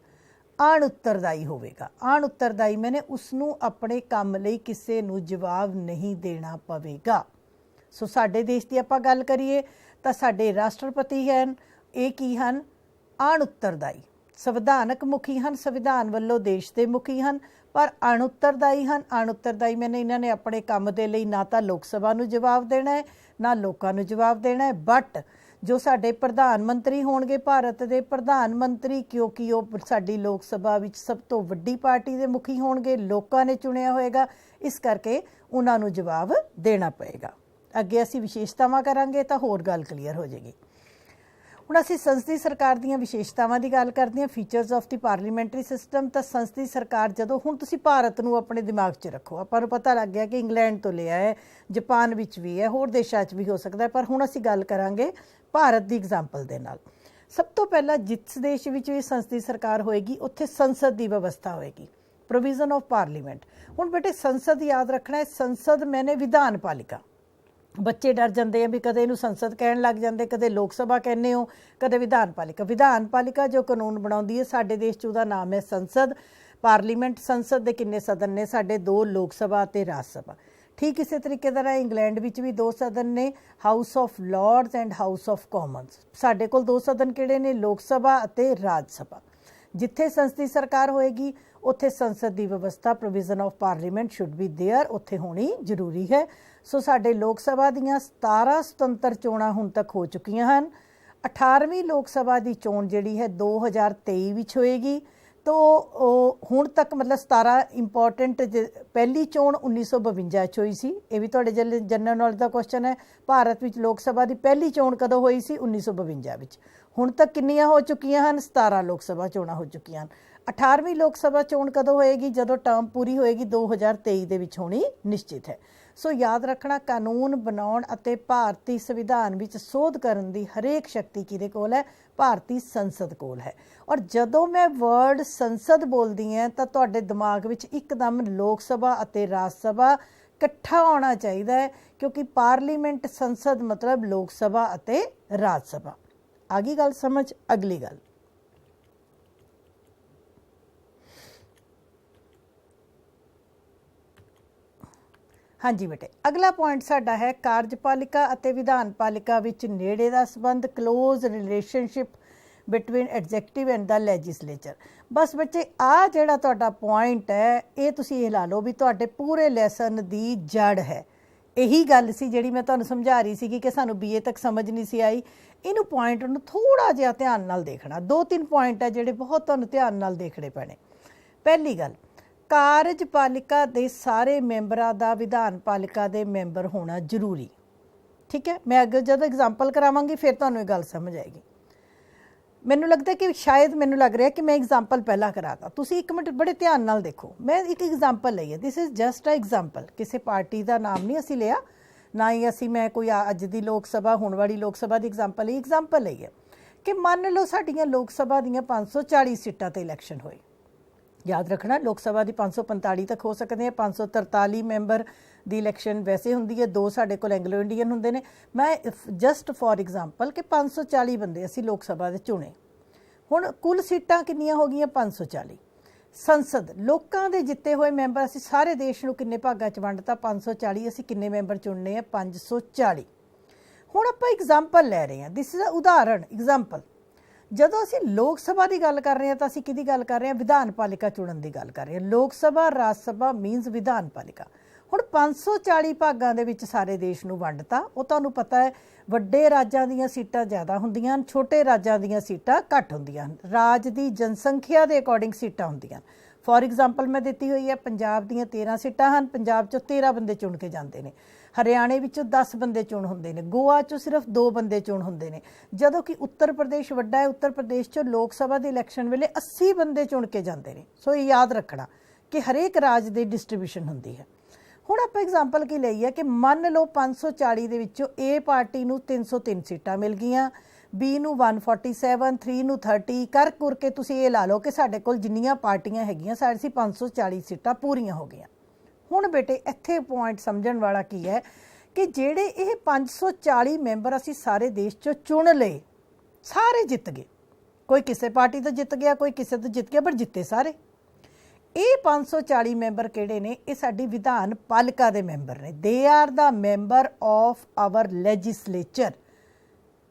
ਅਣਉੱਤਰਦਾਈ ਹੋਵੇਗਾ। ਅਣਉੱਤਰਦਾਈ ਮੈਨੇ ਉਸ ਨੂੰ ਆਪਣੇ ਕੰਮ ਲਈ ਕਿਸੇ ਨੂੰ ਜਵਾਬ ਨਹੀਂ ਦੇਣਾ ਪਵੇਗਾ। ਸੋ ਸਾਡੇ ਦੇਸ਼ ਦੀ ਆਪਾਂ ਗੱਲ ਕਰੀਏ ਤਾਂ ਸਾਡੇ ਰਾਸ਼ਟਰਪਤੀ ਹਨ ਇਹ ਕੀ ਹਨ, ਅਣਉੱਤਰਦਾਈ। ਸੰਵਿਧਾਨਕ ਮੁਖੀ ਹਨ, ਸੰਵਿਧਾਨ ਵੱਲੋਂ ਦੇਸ਼ ਦੇ ਮੁਖੀ ਹਨ, ਪਰ ਅਣਉੱਤਰਦਾਈ ਹਨ। ਅਣਉੱਤਰਦਾਈ ਮੈਨੇ ਇਹਨਾਂ ਨੇ ਆਪਣੇ ਕੰਮ ਦੇ ਲਈ ਨਾ ਤਾਂ ਲੋਕ ਸਭਾ ਨੂੰ ਜਵਾਬ ਦੇਣਾ ਹੈ ਨਾ ਲੋਕਾਂ ਨੂੰ ਜਵਾਬ ਦੇਣਾ ਹੈ। ਬਟ ਜੋ ਸਾਡੇ ਪ੍ਰਧਾਨ ਮੰਤਰੀ ਹੋਣਗੇ ਭਾਰਤ ਦੇ ਪ੍ਰਧਾਨ ਮੰਤਰੀ, ਕਿਉਂਕਿ ਉਹ ਸਾਡੀ ਲੋਕ ਸਭਾ ਵਿੱਚ ਸਭ ਤੋਂ ਵੱਡੀ ਪਾਰਟੀ ਦੇ ਮੁਖੀ ਹੋਣਗੇ, ਲੋਕਾਂ ਨੇ ਚੁਣਿਆ ਹੋਏਗਾ, ਇਸ ਕਰਕੇ ਉਹਨਾਂ ਨੂੰ ਜਵਾਬ ਦੇਣਾ ਪਏਗਾ। ਅੱਗੇ ਅਸੀਂ ਵਿਸ਼ੇਸ਼ਤਾਵਾਂ ਕਰਾਂਗੇ ਤਾਂ ਹੋਰ ਗੱਲ ਕਲੀਅਰ ਹੋ ਜਾਏਗੀ। ਹੁਣ ਅਸੀਂ ਸੰਸਦੀ ਸਰਕਾਰ ਦੀਆਂ ਵਿਸ਼ੇਸ਼ਤਾਵਾਂ ਦੀ ਗੱਲ ਕਰਦੇ ਹਾਂ, features of the parliamentary system. ਤਾਂ ਸੰਸਦੀ ਸਰਕਾਰ ਜਦੋਂ, ਹੁਣ ਤੁਸੀਂ ਭਾਰਤ ਨੂੰ ਆਪਣੇ ਦਿਮਾਗ 'ਚ ਰੱਖੋ, ਆਪਾਂ ਨੂੰ ਪਤਾ ਲੱਗ ਗਿਆ ਕਿ ਇੰਗਲੈਂਡ ਤੋਂ ਲਿਆ ਹੈ, ਜਾਪਾਨ ਵਿੱਚ ਵੀ ਹੈ, ਹੋਰ ਦੇਸ਼ਾਂ 'ਚ ਵੀ ਹੋ ਸਕਦਾ, ਪਰ ਹੁਣ ਅਸੀਂ ਗੱਲ ਕਰਾਂਗੇ ਭਾਰਤ ਦੀ ਐਗਜ਼ਾਮਪਲ ਦੇ ਨਾਲ। ਸਭ ਤੋਂ ਪਹਿਲਾਂ ਜਿਸ ਦੇਸ਼ ਵਿੱਚ ਵੀ ਸੰਸਦੀ ਸਰਕਾਰ ਹੋਏਗੀ ਉੱਥੇ ਸੰਸਦ ਦੀ ਵਿਵਸਥਾ ਹੋਏਗੀ, ਪ੍ਰੋਵੀਜ਼ਨ ਆਫ ਪਾਰਲੀਮੈਂਟ। ਹੁਣ ਬੇਟੇ ਸੰਸਦ ਯਾਦ ਰੱਖਣਾ ਹੈ, ਸੰਸਦ ਮੈਨੇ ਵਿਧਾਨ ਪਾਲਿਕਾ। ਬੱਚੇ ਡਰ ਜਾਂਦੇ ਆ ਵੀ ਕਦੇ ਇਹਨੂੰ ਸੰਸਦ ਕਹਿਣ ਲੱਗ ਜਾਂਦੇ, ਕਦੇ ਲੋਕ ਸਭਾ ਕਹਿੰਦੇ ਹੋ, ਕਦੇ ਵਿਧਾਨ ਪਾਲਿਕਾ। ਵਿਧਾਨ ਪਾਲਿਕਾ ਜੋ ਕਾਨੂੰਨ ਬਣਾਉਂਦੀ ਹੈ, ਸਾਡੇ ਦੇਸ਼ 'ਚ ਉਹਦਾ ਨਾਮ ਹੈ ਸੰਸਦ। ਪਾਰਲੀਮੈਂਟ, ਸੰਸਦ ਦੇ ਕਿੰਨੇ ਸਦਨ ਨੇ ਸਾਡੇ, 2, ਲੋਕ ਸਭਾ ਅਤੇ ਰਾਜ ਸਭਾ। ਠੀਕ ਇਸੇ ਤਰੀਕੇ ਦਾ ਇੰਗਲੈਂਡ ਵਿੱਚ ਵੀ 2 ਸਦਨ ਨੇ, house of Lords and house of Commons. ਸਾਡੇ ਕੋਲ 2 ਸਦਨ ਕਿਹੜੇ ਨੇ, ਲੋਕ ਸਭਾ ਅਤੇ ਰਾਜ ਸਭਾ। ਜਿੱਥੇ ਸੰਸਦੀ ਸਰਕਾਰ ਹੋਏਗੀ ਉੱਥੇ ਸੰਸਦ ਦੀ ਵਿਵਸਥਾ, provision of parliament should be there, ਉੱਥੇ ਹੋਣੀ ਜ਼ਰੂਰੀ ਹੈ। ਸੋ ਸਾਡੇ ਲੋਕ ਸਭਾ ਦੀਆਂ 17 ਸੁਤੰਤਰ ਚੋਣਾਂ ਹੁਣ ਤੱਕ ਹੋ ਚੁੱਕੀਆਂ ਹਨ। 18ਵੀਂ ਲੋਕ ਸਭਾ ਦੀ ਚੋਣ ਜਿਹੜੀ ਹੈ 2023 ਵਿੱਚ ਹੋਏਗੀ। ਤੋ ਹੁਣ ਤੱਕ ਮਤਲਬ 17 ਇੰਪੋਰਟੈਂਟ, ਪਹਿਲੀ ਚੋਣ 1952 'ਚ ਹੋਈ ਸੀ, ਇਹ ਵੀ ਤੁਹਾਡੇ ਜਨਰਲ ਨੌਲੇਜ ਦਾ ਕੁਐਸਚਨ ਹੈ। ਭਾਰਤ ਵਿੱਚ ਲੋਕ ਸਭਾ ਦੀ ਪਹਿਲੀ ਚੋਣ ਕਦੋਂ ਹੋਈ ਸੀ, 1952 ਵਿੱਚ। ਹੁਣ ਤੱਕ ਕਿੰਨੀਆਂ ਹੋ ਚੁੱਕੀਆਂ ਹਨ, 17 ਲੋਕ ਸਭਾ ਚੋਣਾਂ ਹੋ ਚੁੱਕੀਆਂ ਹਨ। 18ਵੀਂ ਲੋਕ ਸਭਾ ਚੋਣ ਕਦੋਂ ਹੋਏਗੀ, ਜਦੋਂ ਟਰਮ ਪੂਰੀ ਹੋਏਗੀ, 2023 ਦੇ ਵਿੱਚ ਹੋਣੀ ਨਿਸ਼ਚਿਤ ਹੈ। ਸੋ ਯਾਦ ਰੱਖਣਾ, ਕਾਨੂੰਨ ਬਣਾਉਣ ਅਤੇ ਭਾਰਤੀ ਸੰਵਿਧਾਨ ਵਿੱਚ ਸੋਧ ਕਰਨ ਦੀ ਹਰੇਕ ਸ਼ਕਤੀ ਕਿਹਦੇ ਕੋਲ ਹੈ, ਭਾਰਤੀ ਸੰਸਦ ਕੋਲ ਹੈ। ਔਰ ਜਦੋਂ ਮੈਂ ਵਰਡ ਸੰਸਦ ਬੋਲਦੀ ਹਾਂ ਤਾਂ ਤੁਹਾਡੇ ਦਿਮਾਗ ਵਿੱਚ ਇੱਕਦਮ ਲੋਕ ਸਭਾ ਅਤੇ ਰਾਜ ਸਭਾ ਇਕੱਠਾ ਹੋਣਾ ਚਾਹੀਦਾ ਹੈ, ਕਿਉਂਕਿ ਪਾਰਲੀਮੈਂਟ, ਸੰਸਦ ਮਤਲਬ ਲੋਕ ਸਭਾ ਅਤੇ ਰਾਜ ਸਭਾ। ਆ ਗਈ ਗੱਲ ਸਮਝ? ਅਗਲੀ ਗੱਲ, ਹਾਂਜੀ ਬੇਟੇ, ਅਗਲਾ ਪੁਆਇੰਟ ਸਾਡਾ ਹੈ ਕਾਰਜਪਾਲਿਕਾ ਅਤੇ ਵਿਧਾਨ ਪਾਲਿਕਾ ਵਿੱਚ ਨੇੜੇ ਦਾ ਸੰਬੰਧ, close relationship between executive and the legislature. ਬਸ ਬੱਚੇ ਆਹ ਜਿਹੜਾ ਤੁਹਾਡਾ ਪੁਆਇੰਟ ਹੈ, ਇਹ ਤੁਸੀਂ ਇਹ ਲਾ ਲਓ ਵੀ ਤੁਹਾਡੇ ਪੂਰੇ ਲੈਸਨ ਦੀ ਜੜ ਹੈ। ਇਹੀ ਗੱਲ ਸੀ ਜਿਹੜੀ ਮੈਂ ਤੁਹਾਨੂੰ ਸਮਝਾ ਰਹੀ ਸੀ ਕਿ ਸਾਨੂੰ BA ਤੱਕ ਸਮਝ ਨਹੀਂ ਸੀ ਆਈ। ਇਹਨੂੰ ਪੁਆਇੰਟ ਨੂੰ ਥੋੜ੍ਹਾ ਜਿਹਾ ਧਿਆਨ ਨਾਲ ਦੇਖਣਾ। 2-3 ਪੁਆਇੰਟ ਹੈ ਜਿਹੜੇ ਬਹੁਤ ਤੁਹਾਨੂੰ ਧਿਆਨ ਨਾਲ ਦੇਖਣੇ ਪੈਣੇ। ਪਹਿਲੀ ਗੱਲ, ਕਾਰਜਪਾਲਿਕਾ ਦੇ ਸਾਰੇ ਮੈਂਬਰਾਂ ਦਾ ਵਿਧਾਨ ਪਾਲਿਕਾ ਦੇ ਮੈਂਬਰ ਹੋਣਾ ਜ਼ਰੂਰੀ। ਠੀਕ ਹੈ, ਮੈਂ ਅੱਗੇ ਜਦੋਂ ਐਗਜ਼ਾਮਪਲ ਕਰਾਵਾਂਗੀ ਫਿਰ ਤੁਹਾਨੂੰ ਇਹ ਗੱਲ ਸਮਝ ਆਏਗੀ। ਮੈਨੂੰ ਲੱਗਦਾ ਕਿ ਸ਼ਾਇਦ ਮੈਨੂੰ ਲੱਗ ਰਿਹਾ ਕਿ ਮੈਂ ਐਗਜ਼ਾਮਪਲ ਪਹਿਲਾਂ ਕਰਾਤਾ। ਤੁਸੀਂ 1 ਮਿੰਟ ਬੜੇ ਧਿਆਨ ਨਾਲ ਦੇਖੋ। ਮੈਂ ਇੱਕ ਐਗਜ਼ਾਮਪਲ ਲਈ ਹੈ, this is just a example. ਕਿਸੇ ਪਾਰਟੀ ਦਾ ਨਾਮ ਨਹੀਂ ਅਸੀਂ ਲਿਆ, ਨਾ ਹੀ ਮੈਂ ਕੋਈ ਅੱਜ ਦੀ ਲੋਕ ਸਭਾ, ਹੁਣ ਵਾਲੀ ਲੋਕ ਸਭਾ ਦੀ ਐਗਜ਼ਾਮਪਲ ਲਈ ਹੈ ਕਿ ਮੰਨ ਲਓ ਸਾਡੀਆਂ ਲੋਕ ਸਭਾ ਦੀਆਂ 540 ਸੀਟਾਂ 'ਤੇ ਇਲੈਕਸ਼ਨ ਹੋਏ। ਯਾਦ ਰੱਖਣਾ, ਲੋਕ ਸਭਾ ਦੀ 545 ਤੱਕ ਹੋ ਸਕਦੇ ਹੈ। 543 ਮੈਂਬਰ ਦੀ ਇਲੈਕਸ਼ਨ ਵੈਸੇ ਹੁੰਦੀ ਹੈ, 2 ਸਾਡੇ ਕੋਲ ਐਂਗਲੋ ਇੰਡੀਅਨ ਹੁੰਦੇ ਨੇ। ਮੈਂ ਜਸਟ ਫॉर ਐਗਜ਼ਾਮਪਲ ਕਿ 540 ਬੰਦੇ ਅਸੀਂ ਲੋਕ ਸਭਾ ਦੇ ਚੁਣੇ। ਹੁਣ ਕੁੱਲ ਸੀਟਾਂ ਕਿੰਨੀਆਂ ਹੋ ਗਈਆਂ, 540। ਸੰਸਦ, ਲੋਕਾਂ ਦੇ ਜਿੱਤੇ ਹੋਏ ਮੈਂਬਰ ਅਸੀਂ ਸਾਰੇ ਦੇਸ਼ ਨੂੰ ਕਿੰਨੇ ਭਾਗਾਂ 'ਚ ਵੰਡਤਾ, 540। ਅਸੀਂ ਕਿੰਨੇ ਮੈਂਬਰ ਚੁਣਨੇ ਆ, 540। ਹੁਣ ਆਪਾਂ ਐਗਜ਼ਾਮਪਲ ਲੈ ਰਹੇ ਹਾਂ, ਦਿਸ ਇਜ਼ ਅ ਉਦਾਹਰਣ, ਐਗਜ਼ਾਮਪਲ। ਜਦੋਂ ਅਸੀਂ ਲੋਕ ਸਭਾ ਦੀ ਗੱਲ ਕਰ ਰਹੇ ਹਾਂ ਤਾਂ ਅਸੀਂ ਕਿਹਦੀ ਗੱਲ ਕਰ ਰਹੇ ਹਾਂ, ਵਿਧਾਨ ਪਾਲਿਕਾ ਚੁਣਨ ਦੀ ਗੱਲ ਕਰ ਰਹੇ ਹਾਂ। ਲੋਕ ਸਭਾ, ਰਾਜ ਸਭਾ ਮੀਨਸ ਵਿਧਾਨ ਪਾਲਿਕਾ। ਹੁਣ 540 ਭਾਗਾਂ ਦੇ ਵਿੱਚ ਸਾਰੇ ਦੇਸ਼ ਨੂੰ ਵੰਡਤਾ। ਉਹ ਤੁਹਾਨੂੰ ਪਤਾ ਹੈ ਵੱਡੇ ਰਾਜਾਂ ਦੀਆਂ ਸੀਟਾਂ ਜ਼ਿਆਦਾ ਹੁੰਦੀਆਂ ਹਨ, ਛੋਟੇ ਰਾਜਾਂ ਦੀਆਂ ਸੀਟਾਂ ਘੱਟ ਹੁੰਦੀਆਂ ਹਨ। ਰਾਜ ਦੀ ਜਨਸੰਖਿਆ ਦੇ ਅਕੋਰਡਿੰਗ ਸੀਟਾਂ ਹੁੰਦੀਆਂ। ਫॉर ਐਗਜ਼ਾਮਪਲ ਮੈਂ ਦਿੱਤੀ ਹੋਈ ਹੈ, ਪੰਜਾਬ ਦੀਆਂ 13 ਸੀਟਾਂ ਹਨ, ਪੰਜਾਬ 'ਚੋਂ 13 ਬੰਦੇ ਚੁਣ ਕੇ ਜਾਂਦੇ ਨੇ। ਹਰਿਆਣੇ ਵਿੱਚੋਂ 10 ਬੰਦੇ ਚੁਣ ਹੁੰਦੇ ਨੇ, ਗੋਆ 'ਚੋਂ ਸਿਰਫ 2 ਬੰਦੇ ਚੁਣ ਹੁੰਦੇ ਨੇ। ਜਦੋਂ ਕਿ ਉੱਤਰ ਪ੍ਰਦੇਸ਼ ਵੱਡਾ ਹੈ, ਉੱਤਰ ਪ੍ਰਦੇਸ਼ 'ਚੋਂ ਲੋਕ ਸਭਾ ਦੇ ਇਲੈਕਸ਼ਨ ਵੇਲੇ 80 ਬੰਦੇ ਚੁਣ ਕੇ ਜਾਂਦੇ ਨੇ। ਸੋ ਇਹ ਯਾਦ ਰੱਖਣਾ ਕਿ ਹਰੇਕ ਰਾਜ ਦੀ ਡਿਸਟਰੀਬਿਊਸ਼ਨ ਹੁੰਦੀ ਹੈ। ਹੁਣ ਆਪਾਂ ਐਗਜ਼ਾਮਪਲ ਕੀ ਲਈ ਹੈ ਕਿ ਮੰਨ ਲਓ 540 ਦੇ ਵਿੱਚੋਂ A ਪਾਰਟੀ ਨੂੰ 303 ਸੀਟਾਂ ਮਿਲ ਗਈਆਂ, B ਨੂੰ 147, 3 ਨੂੰ 30 ਕਰ ਕੇ ਤੁਸੀਂ ਇਹ ਲਾ ਲਓ ਕਿ ਸਾਡੇ ਕੋਲ ਜਿੰਨੀਆਂ ਪਾਰਟੀਆਂ ਹੈਗੀਆਂ ਸਾਡੇ 540 ਸੀਟਾਂ ਪੂਰੀਆਂ ਹੋ ਗਈਆਂ। ਹੁਣ ਬੇਟੇ ਇੱਥੇ ਪੁਆਇੰਟ ਸਮਝਣ ਵਾਲਾ ਕੀ ਹੈ ਕਿ ਜਿਹੜੇ ਇਹ 540 ਮੈਂਬਰ ਅਸੀਂ ਸਾਰੇ ਦੇਸ਼ 'ਚੋਂ ਚੁਣ ਲਏ, ਸਾਰੇ ਜਿੱਤ ਗਏ। ਕੋਈ ਕਿਸੇ ਪਾਰਟੀ ਤੋਂ ਜਿੱਤ ਗਿਆ, ਕੋਈ ਕਿਸੇ ਤੋਂ ਜਿੱਤ ਗਿਆ, ਪਰ ਜਿੱਤੇ ਸਾਰੇ। ਇਹ 540 ਮੈਂਬਰ ਕਿਹੜੇ ਨੇ, ਇਹ ਸਾਡੀ ਵਿਧਾਨ ਪਾਲਿਕਾ ਦੇ ਮੈਂਬਰ ਨੇ। They are the member of our legislature.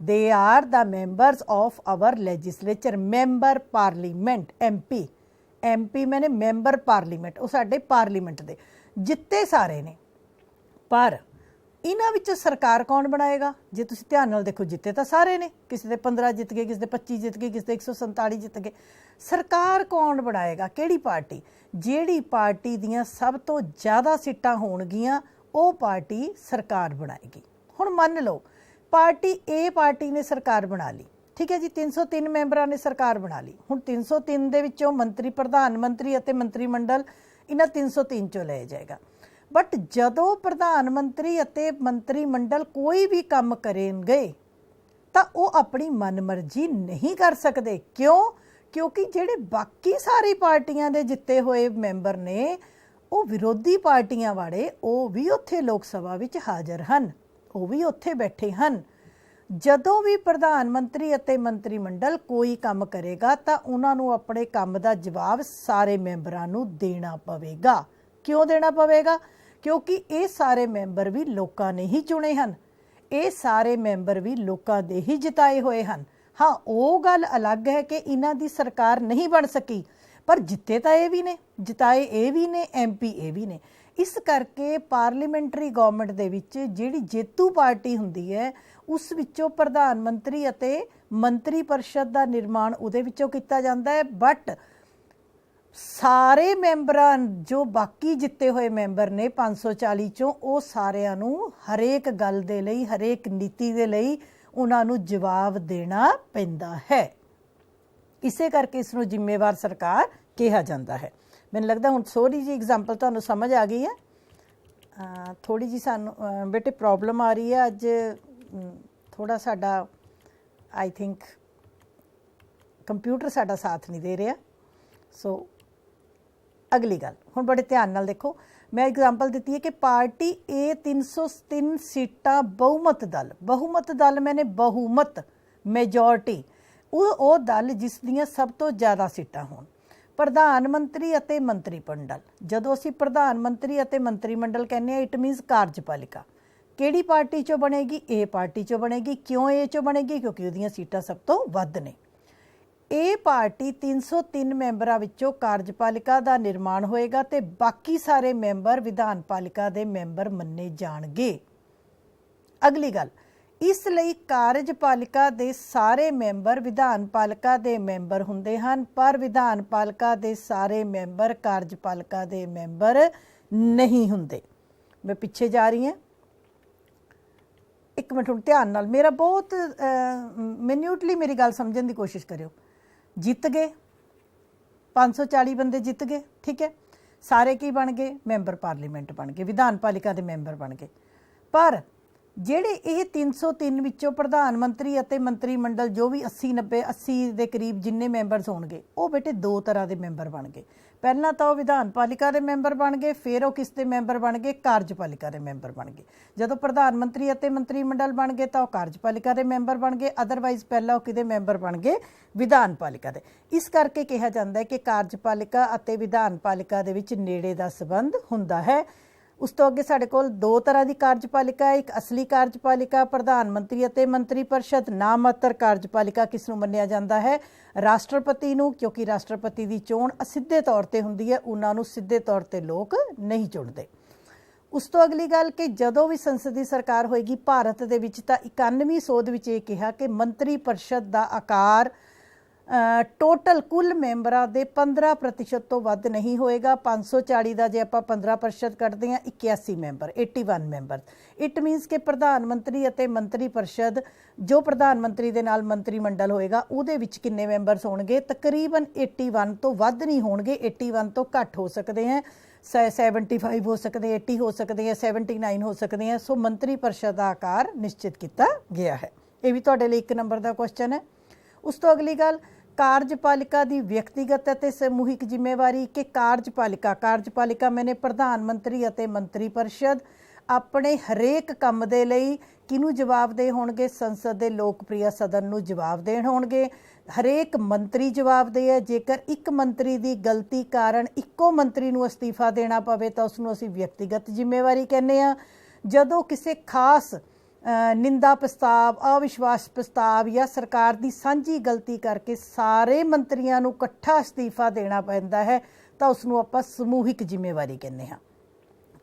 They are the members of our legislature. Member parliament MP मैंने मैंबर पार्लीमेंट, वो साडे पार्लीमेंट दे जित्ते सारे ने। पर इन्हां विच सरकार कौन बनाएगा? जे तुसीं ध्यान नाल देखो, जित्ते तो सारे ने, किसी दे 15 जित गए, किसी दे 25 जित गए, किसी दे 147 जित गए। सरकार कौन बनाएगा? किहड़ी पार्टी? जिहड़ी पार्टी दियां सब तो ज़्यादा सीटां होणगीਆਂ ਉਹ पार्टी सरकार बनाएगी। हुण मन लो पार्टी ए पार्टी ने सरकार बना ली, ठीक है जी, 303 मैंबरां ने सरकार बना ली। हुण 303 ਦੇ ਵਿੱਚੋਂ मंत्री, प्रधान मंत्री ਅਤੇ मंत्री मंडल इन्हां 303 ਚੋਂ ਲਿਆ जाएगा। बट जदों प्रधान मंत्री ਅਤੇ मंत्री मंडल कोई भी काम करेंगे तो वो अपनी मनमर्जी नहीं कर सकते। क्यों? क्योंकि ਜਿਹੜੇ बाकी सारी पार्टियां ਦੇ जिते हुए मैंबर ने वो विरोधी पार्टियां वाले वो भी उत्थे लोक सभा विच हाज़र हन, वो भी उत्थे बैठे हन। जदों भी प्रधान मंत्री ਅਤੇ मंत्री मंडल कोई काम करेगा तो उन्होंने अपने काम का जवाब सारे मैंबरां नूं देना पवेगा। क्यों देना पवेगा? क्योंकि ये सारे मैंबर भी लोगों ने ही चुने हैं, ये सारे मैंबर भी लोगों के ही जिताए हुए हैं। हाँ, वो गल अलग है कि इन्हां दी सरकार नहीं बन सकी, पर जिते तो ये भी ने, जिताए ये भी ने, MP ये भी ने। इस करके पार्लीमेंटरी गवर्नमेंट दे विच जिहड़ी जेतू पार्टी हुंदी है उस विचों प्रधान मंत्री अते मंत्री परिषद का निर्माण उहदे विचों कीता जांदा है। बट सारे मैंबरां जो बाकी जिते हुए मैंबर ने 540 चों वो सारिਆਂ ਨੂੰ हरेक गल दे लई, हरेक नीति दे लई उन्हां ਨੂੰ जवाब देना पैंदा है। इसे करके इसनूं जिम्मेवार सरकार कहा जाता है। मैनूं लगदा हुण थोड़ी जी एग्जाम्पल तुहानूं समझ आ गई है। थोड़ी जी सानूं बेटे प्रॉब्लम आ रही है अज, थोड़ा साडा आई थिंक कंप्यूटर साडा साथ नहीं दे रहा। सो अगली गल हुण बड़े ध्यान नाल देखो, मैं एग्जाम्पल दी है कि पार्टी ए 303 सीटां बहुमत दल मैंने बहुमत मेजोरिटी वो दल जिस दियां सब तो ज़्यादा सीटां होण। प्रधान मंत्री अते मंत्री मंडल, जदों असीं प्रधान मंत्री अते मंत्री मंडल कहने आ, इट मीनस कार्यपालिका किहड़ी पार्टी चों बनेगी? ए पार्टी चों बनेगी। क्यों ए चों बनेगी? क्योंकि उहदियां सीटां सब तो वध ने। ए पार्टी 303 मैंबरां विचों कार्यपालिका का निर्माण होएगा ते बाकी सारे मैंबर विधानपालिका दे मैंबर मन्ने जाणगे। अगली गल, इसलिए कार्यपालिका दे सारे मैंबर विधानपालिका दे मैंबर हुंदे हन, पर विधानपालिका दे सारे मैंबर कार्यपालिका दे मैंबर नहीं हुंदे। मैं पिछे जा रही हूँ, एक मिनट हुण ध्यान नाल मेरा बहुत मिन्यूटली मेरी गल समझण दी कोशिश करियो। जित गए 540 बंदे जित गए, ठीक है, सारे की बन गए? मैंबर पार्लीमेंट बन गए, विधानपालिका के मैंबर बन गए। पर ਜਿਹੜੇ ਇਹ 303 ਵਿੱਚੋਂ प्रधान मंत्री ਅਤੇ मंत्री मंडल जो भी 80 ਦੇ ਕਰੀਬ ਜਿੰਨੇ ਮੈਂਬਰਸ ਹੋਣਗੇ ਉਹ ਬੇਟੇ ਦੋ ਤਰ੍ਹਾਂ ਦੇ ਮੈਂਬਰ ਬਣ ਗਏ। ਪਹਿਲਾਂ ਤਾਂ ਉਹ ਵਿਧਾਨਪਾਲਿਕਾ ਦੇ ਮੈਂਬਰ ਬਣ ਗਏ, ਫਿਰ ਉਹ ਕਿਸ ਦੇ ਮੈਂਬਰ ਬਣ ਗਏ? ਕਾਰਜਪਾਲਿਕਾ ਦੇ ਮੈਂਬਰ ਬਣ ਗਏ। ਜਦੋਂ ਪ੍ਰਧਾਨ ਮੰਤਰੀ ਅਤੇ ਮੰਤਰੀ ਮੰਡਲ ਬਣ ਗਏ ਤਾਂ ਉਹ ਕਾਰਜਪਾਲਿਕਾ ਦੇ ਮੈਂਬਰ ਬਣ ਗਏ, ਅਦਰਵਾਈਜ਼ ਪਹਿਲਾਂ ਉਹ ਕਿਹਦੇ ਮੈਂਬਰ ਬਣ ਗਏ? ਵਿਧਾਨਪਾਲਿਕਾ ਦੇ। ਇਸ ਕਰਕੇ ਕਿਹਾ ਜਾਂਦਾ ਹੈ ਕਿ ਕਾਰਜਪਾਲਿਕਾ ਅਤੇ ਵਿਧਾਨਪਾਲਿਕਾ ਦੇ ਵਿੱਚ ਨੇੜੇ ਦਾ ਸੰਬੰਧ ਹੁੰਦਾ ਹੈ। उस तो अगे साढ़े कोल दो तरह की कार्यपालिका, एक असली कार्यपालिका प्रधान मंत्री अते मंत्री परिषद, नामात्र कार्यपालिका किस नूं मन्निया जाता है? राष्ट्रपति नूं, क्योंकि राष्ट्रपति की चोण असिद्धे तौर पर हुंदी है, उन्हां नूं सिद्धे तौर पर लोग नहीं चुनते। उस तो अगली गल कि जदों भी संसदी सरकार होएगी भारत दे विच तां 91ਵੀਂ ਸੋਧ ਵਿੱਚ ਇਹ ਕਿਹਾ कि मंत्री परिषद का आकार टोटल कुल मैंबरां दे 15% तो वध नहीं होएगा। 540 का जे आपां 15% कटदे हां 81 मैंबर, 81 मैंबर। इट मीनस कि प्रधान मंत्री अते मंत्री परिषद जो प्रधान मंत्री दे नाल मंत्री मंडल होएगा उहदे विच किन्ने मैंबरस होणगे? तकरीबन 81 तो वध नहीं होणगे, 81 तो घट हो सकते हैं, 75 हो सकते हैं, 80 हो सकते हैं, 79 हो सकते हैं। सो मंत्री परिषद का आकार निश्चित किया गया है। ये भी तुहाडे लई 1 नंबर का क्वेश्चन है। उस तो अगली गल कार्यपालिका की व्यक्तिगत ਅਤੇ समूहिक जिम्मेवारी कि कार्यपालिका मैंने प्रधान मंत्री ਅਤੇ मंत्री परिषद अपने हरेक काम दे लई किनू जवाबदेह होणगे? संसद के लोकप्रिय सदन नू जवाबदेह होणगे। हरेक मंत्री जवाबदेह है। जेकर एक मंत्री की गलती कारण इक्को मंत्री नू अस्तीफा देना पवे तो उसनू असीं व्यक्तिगत जिम्मेवारी कहने आ। जदों किसी खास निंदा प्रस्ताव, अविश्वास प्रस्ताव या सरकार की सांझी गलती करके सारे मंत्रियों को इकट्ठा अस्तीफा देना पैंदा है तो उसनों आपां समूहिक जिम्मेवारी कहने हाँ।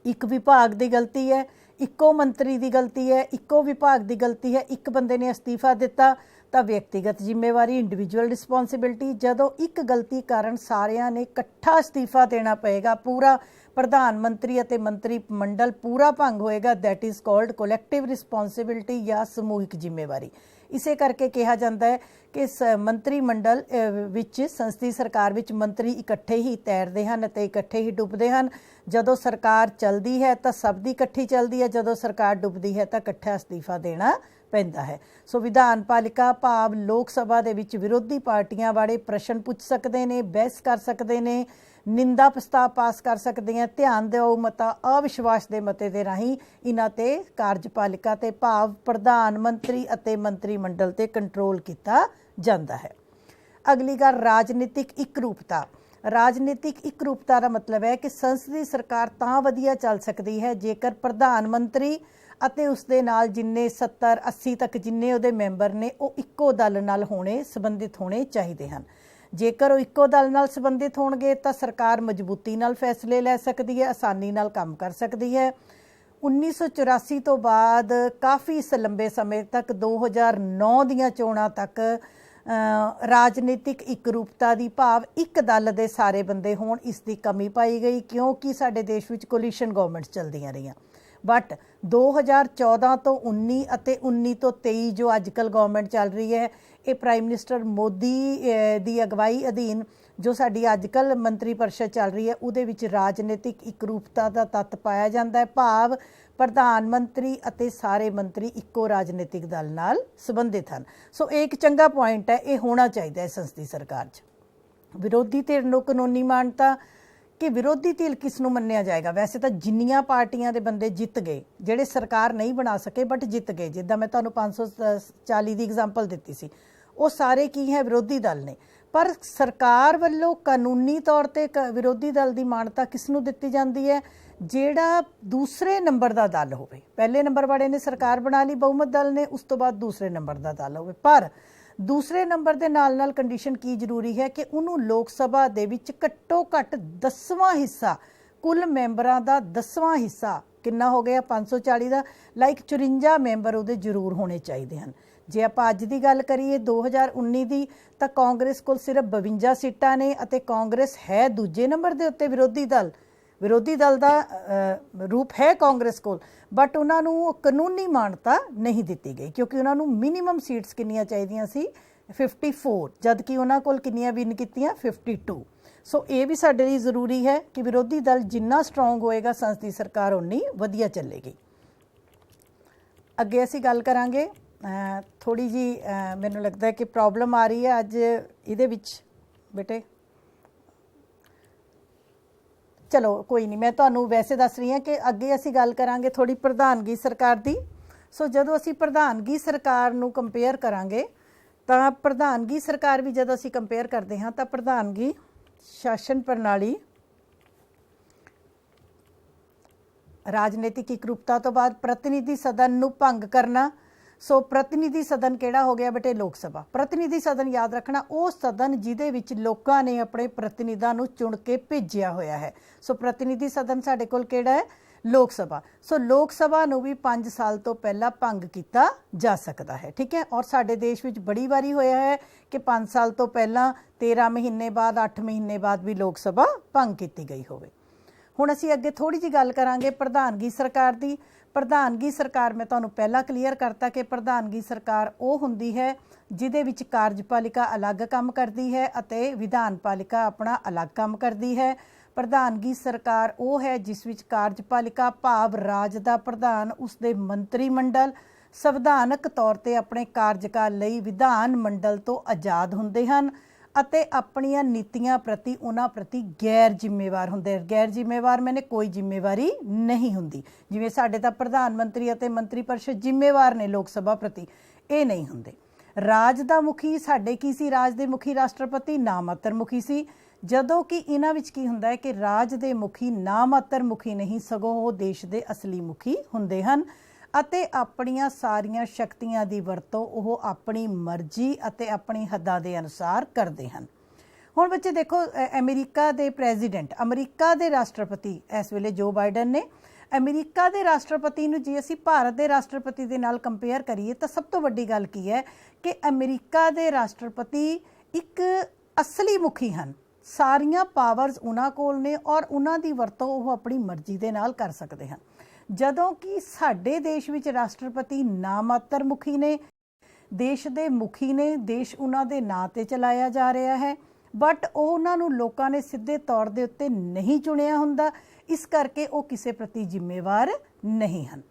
एक विभाग की गलती है, इक्को मंत्री की गलती है, इक्को विभाग की गलती है, एक बंदे ने अस्तीफा दिता तो व्यक्तिगत जिम्मेवारी इंडिविजुअल रिस्पोंसिबिलिटी। जदों एक गलती कारण सारिਆਂ ने इकट्ठा अस्तीफा देना पएगा, पूरा प्रधानमंत्री ਅਤੇ मंत्री मंडल पूरा भंग होएगा, दैट इज़ कॉल्ड कोलैक्टिव रिस्पोंसिबिलिटी या समूहिक जिम्मेवारी। इसे करके कहा जाता है कि मंत्री मंडल विच संसदीय सरकार विच मंत्री इकट्ठे ही तैरते हैं ते इकट्ठे ही डुबते हैं। जदों सरकार चलती है तो सब दी इकट्ठी चलती है, जदों सरकार डुबती है तो इकट्ठा अस्तीफा देना पैंदा है। सो विधान पालिका भाव लोक सभा दे विच विरोधी पार्टियां वाले प्रश्न पूछ सकते हैं, बहस कर सकते हैं, निंदा प्रस्ताव पास कर सकते हैं। ध्यान दिओ मता अविश्वास के मते दे राही इन्हां ते कार्यपालिका ते भाव प्रधानमंत्री अते मंत्री मंडल ते कंट्रोल किया जाता है। अगली गल राजनीतिक एकरूपता। राजनीतिक एकरूपता का मतलब है कि संसदीय सरकार तां वधिया चल सकती है जेकर प्रधानमंत्री ਅਤੇ ਉਸ ਦੇ ਨਾਲ जिन्ने 70-80 तक जिन्ने ਉਹਦੇ ਮੈਂਬਰ ਨੇ ਉਹ ਇੱਕੋ ਦਲ ਨਾਲ ਹੋਣੇ ਸੰਬੰਧਿਤ ਹੋਣੇ ਚਾਹੀਦੇ ਹਨ। ਜੇਕਰ ਉਹ ਇੱਕੋ ਦਲ ਨਾਲ ਸੰਬੰਧਿਤ ਹੋਣਗੇ ਤਾਂ ਸਰਕਾਰ ਮਜ਼ਬੂਤੀ ਨਾਲ ਫੈਸਲੇ ਲੈ ਸਕਦੀ ਹੈ, ਆਸਾਨੀ ਨਾਲ ਕੰਮ ਕਰ ਸਕਦੀ ਹੈ। 1984 ਤੋਂ ਬਾਅਦ ਕਾਫੀ ਲੰਬੇ ਸਮੇਂ ਤੱਕ 2009 ਦੀਆਂ ਚੋਣਾਂ ਤੱਕ ਰਾਜਨੀਤਿਕ ਇਕਰੂਪਤਾ ਦੀ ਭਾਵ ਇੱਕ ਦਲ ਦੇ ਸਾਰੇ ਬੰਦੇ ਹੋਣ ਇਸ ਦੀ ਕਮੀ ਪਾਈ ਗਈ ਕਿਉਂਕਿ ਸਾਡੇ ਦੇਸ਼ ਵਿੱਚ ਕੋਲੀਸ਼ਨ ਗਵਰਨਮੈਂਟਸ ਚੱਲਦੀਆਂ ਰਹੀਆਂ। बट 2014 तो 19 ਅਤੇ 19 ਤੋਂ 23 जो अजकल गवर्नमेंट चल रही है ये प्राइम मिनिस्टर मोदी की अगवाई अधीन जो साडी अजकल मंत्री परिषद चल रही है उहदे विच राजनीतिक एकरूपता का तत्त पाया जाता है, भाव प्रधानमंत्री ਅਤੇ सारे मंत्री इक्को राजनीतिक दल नाल संबंधित हैं। सो एक चंगा पॉइंट है, ये होना चाहिए संसदीय सरकार च। विरोधी धिर नूं कानूनी मानता कि विरोधी धिर किस नूं मन्निया जाएगा। वैसे तो जिन्नियां पार्टियां दे बंदे जित गए जिहड़े सरकार नहीं बना सके बट जित गए, जिद्दां मैं तुहानूं 540 की एग्जाम्पल दित्ती सी, वो सारे की है विरोधी दल ने। पर सरकार वालों कानूनी तौर पर विरोधी दल की मानता किस नूं दित्ती जाती है, जिहड़ा दूसरे नंबर का दल होवे। पहले नंबर वाले ने सरकार बना ली बहुमत दल ने, उस तो बाद दूसरे नंबर का दल होवे। पर दूसरे नंबर के नाल नाल कंडीशन की जरूरी है कि उन्होंने लोक सभा दे विच घट्टो घट्ट 10वां हिस्सा कुल मैंबरां दा 10वां हिस्सा कितना हो गया 540 का, लाइक 54 मैंबर उहदे जरूर होने चाहिए हैं। जे आपां अज दी गल करिए 2019 की तो कांग्रेस कोल सिर्फ 52 सीटां ने अते कांग्रेस है दूजे नंबर के उत्ते विरोधी दल का रूप है कांग्रेस को, बट उन्होंने कानूनी मानता नहीं दी गई क्योंकि उन्होंने मिनीमम सीट्स कितनियां चाहिए सी 54, जबकि उन्होंने कोल कितनियां विन कीतियां 52। सो ये भी साडे लई जरूरी है कि विरोधी दल जिन्ना स्ट्रोंग होएगा संसदीय सरकार उन्नी वधिया चलेगी। अगे असीं गल करांगे थोड़ी जी मैनूं लगता है कि प्रॉब्लम आ रही है अज इहदे विच बेटे, चलो कोई नहीं, मैं तुहानूं वैसे दस रही हाँ कि अगे असीं गल करांगे थोड़ी प्रधानगी सरकार दी। सो जदों असीं प्रधानगी सरकार नूं कंपेयर करांगे तो प्रधानगी सरकार भी जदों असीं कंपेयर करते हाँ तो प्रधानगी शासन प्रणाली राजनीतिक एकरूपता तो बाद प्रतिनिधि सदन नूं भंग करना। सो प्रतिनिधि सदन केड़ा हो गया बेटे लोक सभा। प्रतिनिधि सदन याद रखना वो सदन जिहदे विच लोकां ने अपने प्रतिनिधियां नूं चुन के भेजिया होया है। सो प्रतिनिधि सदन साडे कोल केड़ा है लोक सभा। सो लोक सभा नूं भी 5 साल तो पहला भंग किया जा सकता है, ठीक है। और साडे देश विच बड़ी वारी होया है कि 5 साल तो पहला 13 महीने बाद 8 महीने बाद भी लोक सभा भंग की गई होवे। हुण असीं अगे थोड़ी जी गल करांगे प्रधानगी सरकार दी। प्रधानगी सरकार मैं तुहानूं पहला क्लीयर करता कि प्रधानगी सरकार वो हुंदी है जिहदे विच कार्यपालिका अलग काम करती है अते विधान पालिका अपना अलग काम करती है। प्रधानगी सरकार वो है जिस विच कार्यपालिका भाव राज दा प्रधान उसदे मंत्री मंडल संविधानक तौर ते अपने कार्यकाल लई विधान मंडल तो आज़ाद हुंदे हन ਅਤੇ ਆਪਣੀਆਂ ਨੀਤੀਆਂ प्रति उन्हां प्रति गैर जिम्मेवार ਹੁੰਦੇ। गैर जिम्मेवार मैंने कोई जिम्मेवारी नहीं ਹੁੰਦੀ, जिवें साडे तां प्रधान मंत्री ਅਤੇ मंत्री परिषद जिम्मेवार ने लोक सभा प्रति, ये नहीं ਹੁੰਦੇ। राज दा मुखी साडे की सी, राज दे मुखी राष्ट्रपति ना मात्र मुखी सी, ਜਦੋਂ कि इन्हां विच की ਹੁੰਦਾ है कि राज दे मुखी ना मात्र मुखी नहीं सगों वो देश दे असली मुखी ਹੁੰਦੇ ਹਨ। ਅਤੇ ਆਪਣੀਆਂ ਸਾਰੀਆਂ ਸ਼ਕਤੀਆਂ ਦੀ ਵਰਤੋਂ ਉਹ ਆਪਣੀ ਮਰਜ਼ੀ ਅਤੇ ਆਪਣੀ ਹੱਦਾਂ ਦੇ ਅਨੁਸਾਰ ਕਰਦੇ ਹਨ। ਹੁਣ ਬੱਚੇ ਦੇਖੋ, ਅਮਰੀਕਾ ਦੇ ਪ੍ਰੈਜ਼ੀਡੈਂਟ, ਅਮਰੀਕਾ ਦੇ ਰਾਸ਼ਟਰਪਤੀ ਇਸ ਵੇਲੇ ਜੋ ਬਾਈਡਨ ਨੇ। ਅਮਰੀਕਾ ਦੇ ਰਾਸ਼ਟਰਪਤੀ ਨੂੰ ਜੇ ਅਸੀਂ ਭਾਰਤ ਦੇ ਰਾਸ਼ਟਰਪਤੀ ਦੇ ਨਾਲ ਕੰਪੇਅਰ ਕਰੀਏ ਤਾਂ ਸਭ ਤੋਂ ਵੱਡੀ ਗੱਲ ਕੀ ਹੈ ਕਿ ਅਮਰੀਕਾ ਦੇ ਰਾਸ਼ਟਰਪਤੀ ਇੱਕ ਅਸਲੀ ਮੁਖੀ ਹਨ। ਸਾਰੀਆਂ ਪਾਵਰਸ ਉਹਨਾਂ ਕੋਲ ਨੇ ਔਰ ਉਹਨਾਂ ਦੀ ਵਰਤੋਂ ਉਹ ਆਪਣੀ ਮਰਜ਼ੀ ਦੇ ਨਾਲ ਕਰ ਸਕਦੇ ਹਨ, ਜਦੋਂ ਕਿ ਸਾਡੇ ਦੇਸ਼ ਵਿੱਚ ਰਾਸ਼ਟਰਪਤੀ ਨਾਮਾਤਰ ਮੁਖੀ ਨੇ, ਦੇਸ਼ ਦੇ ਮੁਖੀ ਨੇ, ਦੇਸ਼ ਉਹਨਾਂ ਦੇ ਨਾਂ ਤੇ ਚਲਾਇਆ ਜਾ ਰਿਹਾ ਹੈ, ਬਟ ਉਹਨਾਂ ਨੂੰ ਲੋਕਾਂ ਨੇ ਸਿੱਧੇ ਤੌਰ ਦੇ ਉੱਤੇ ਨਹੀਂ ਚੁਣਿਆ ਹੁੰਦਾ, ਇਸ ਕਰਕੇ ਉਹ ਕਿਸੇ ਪ੍ਰਤੀ ਜ਼ਿੰਮੇਵਾਰ ਨਹੀਂ ਹਨ।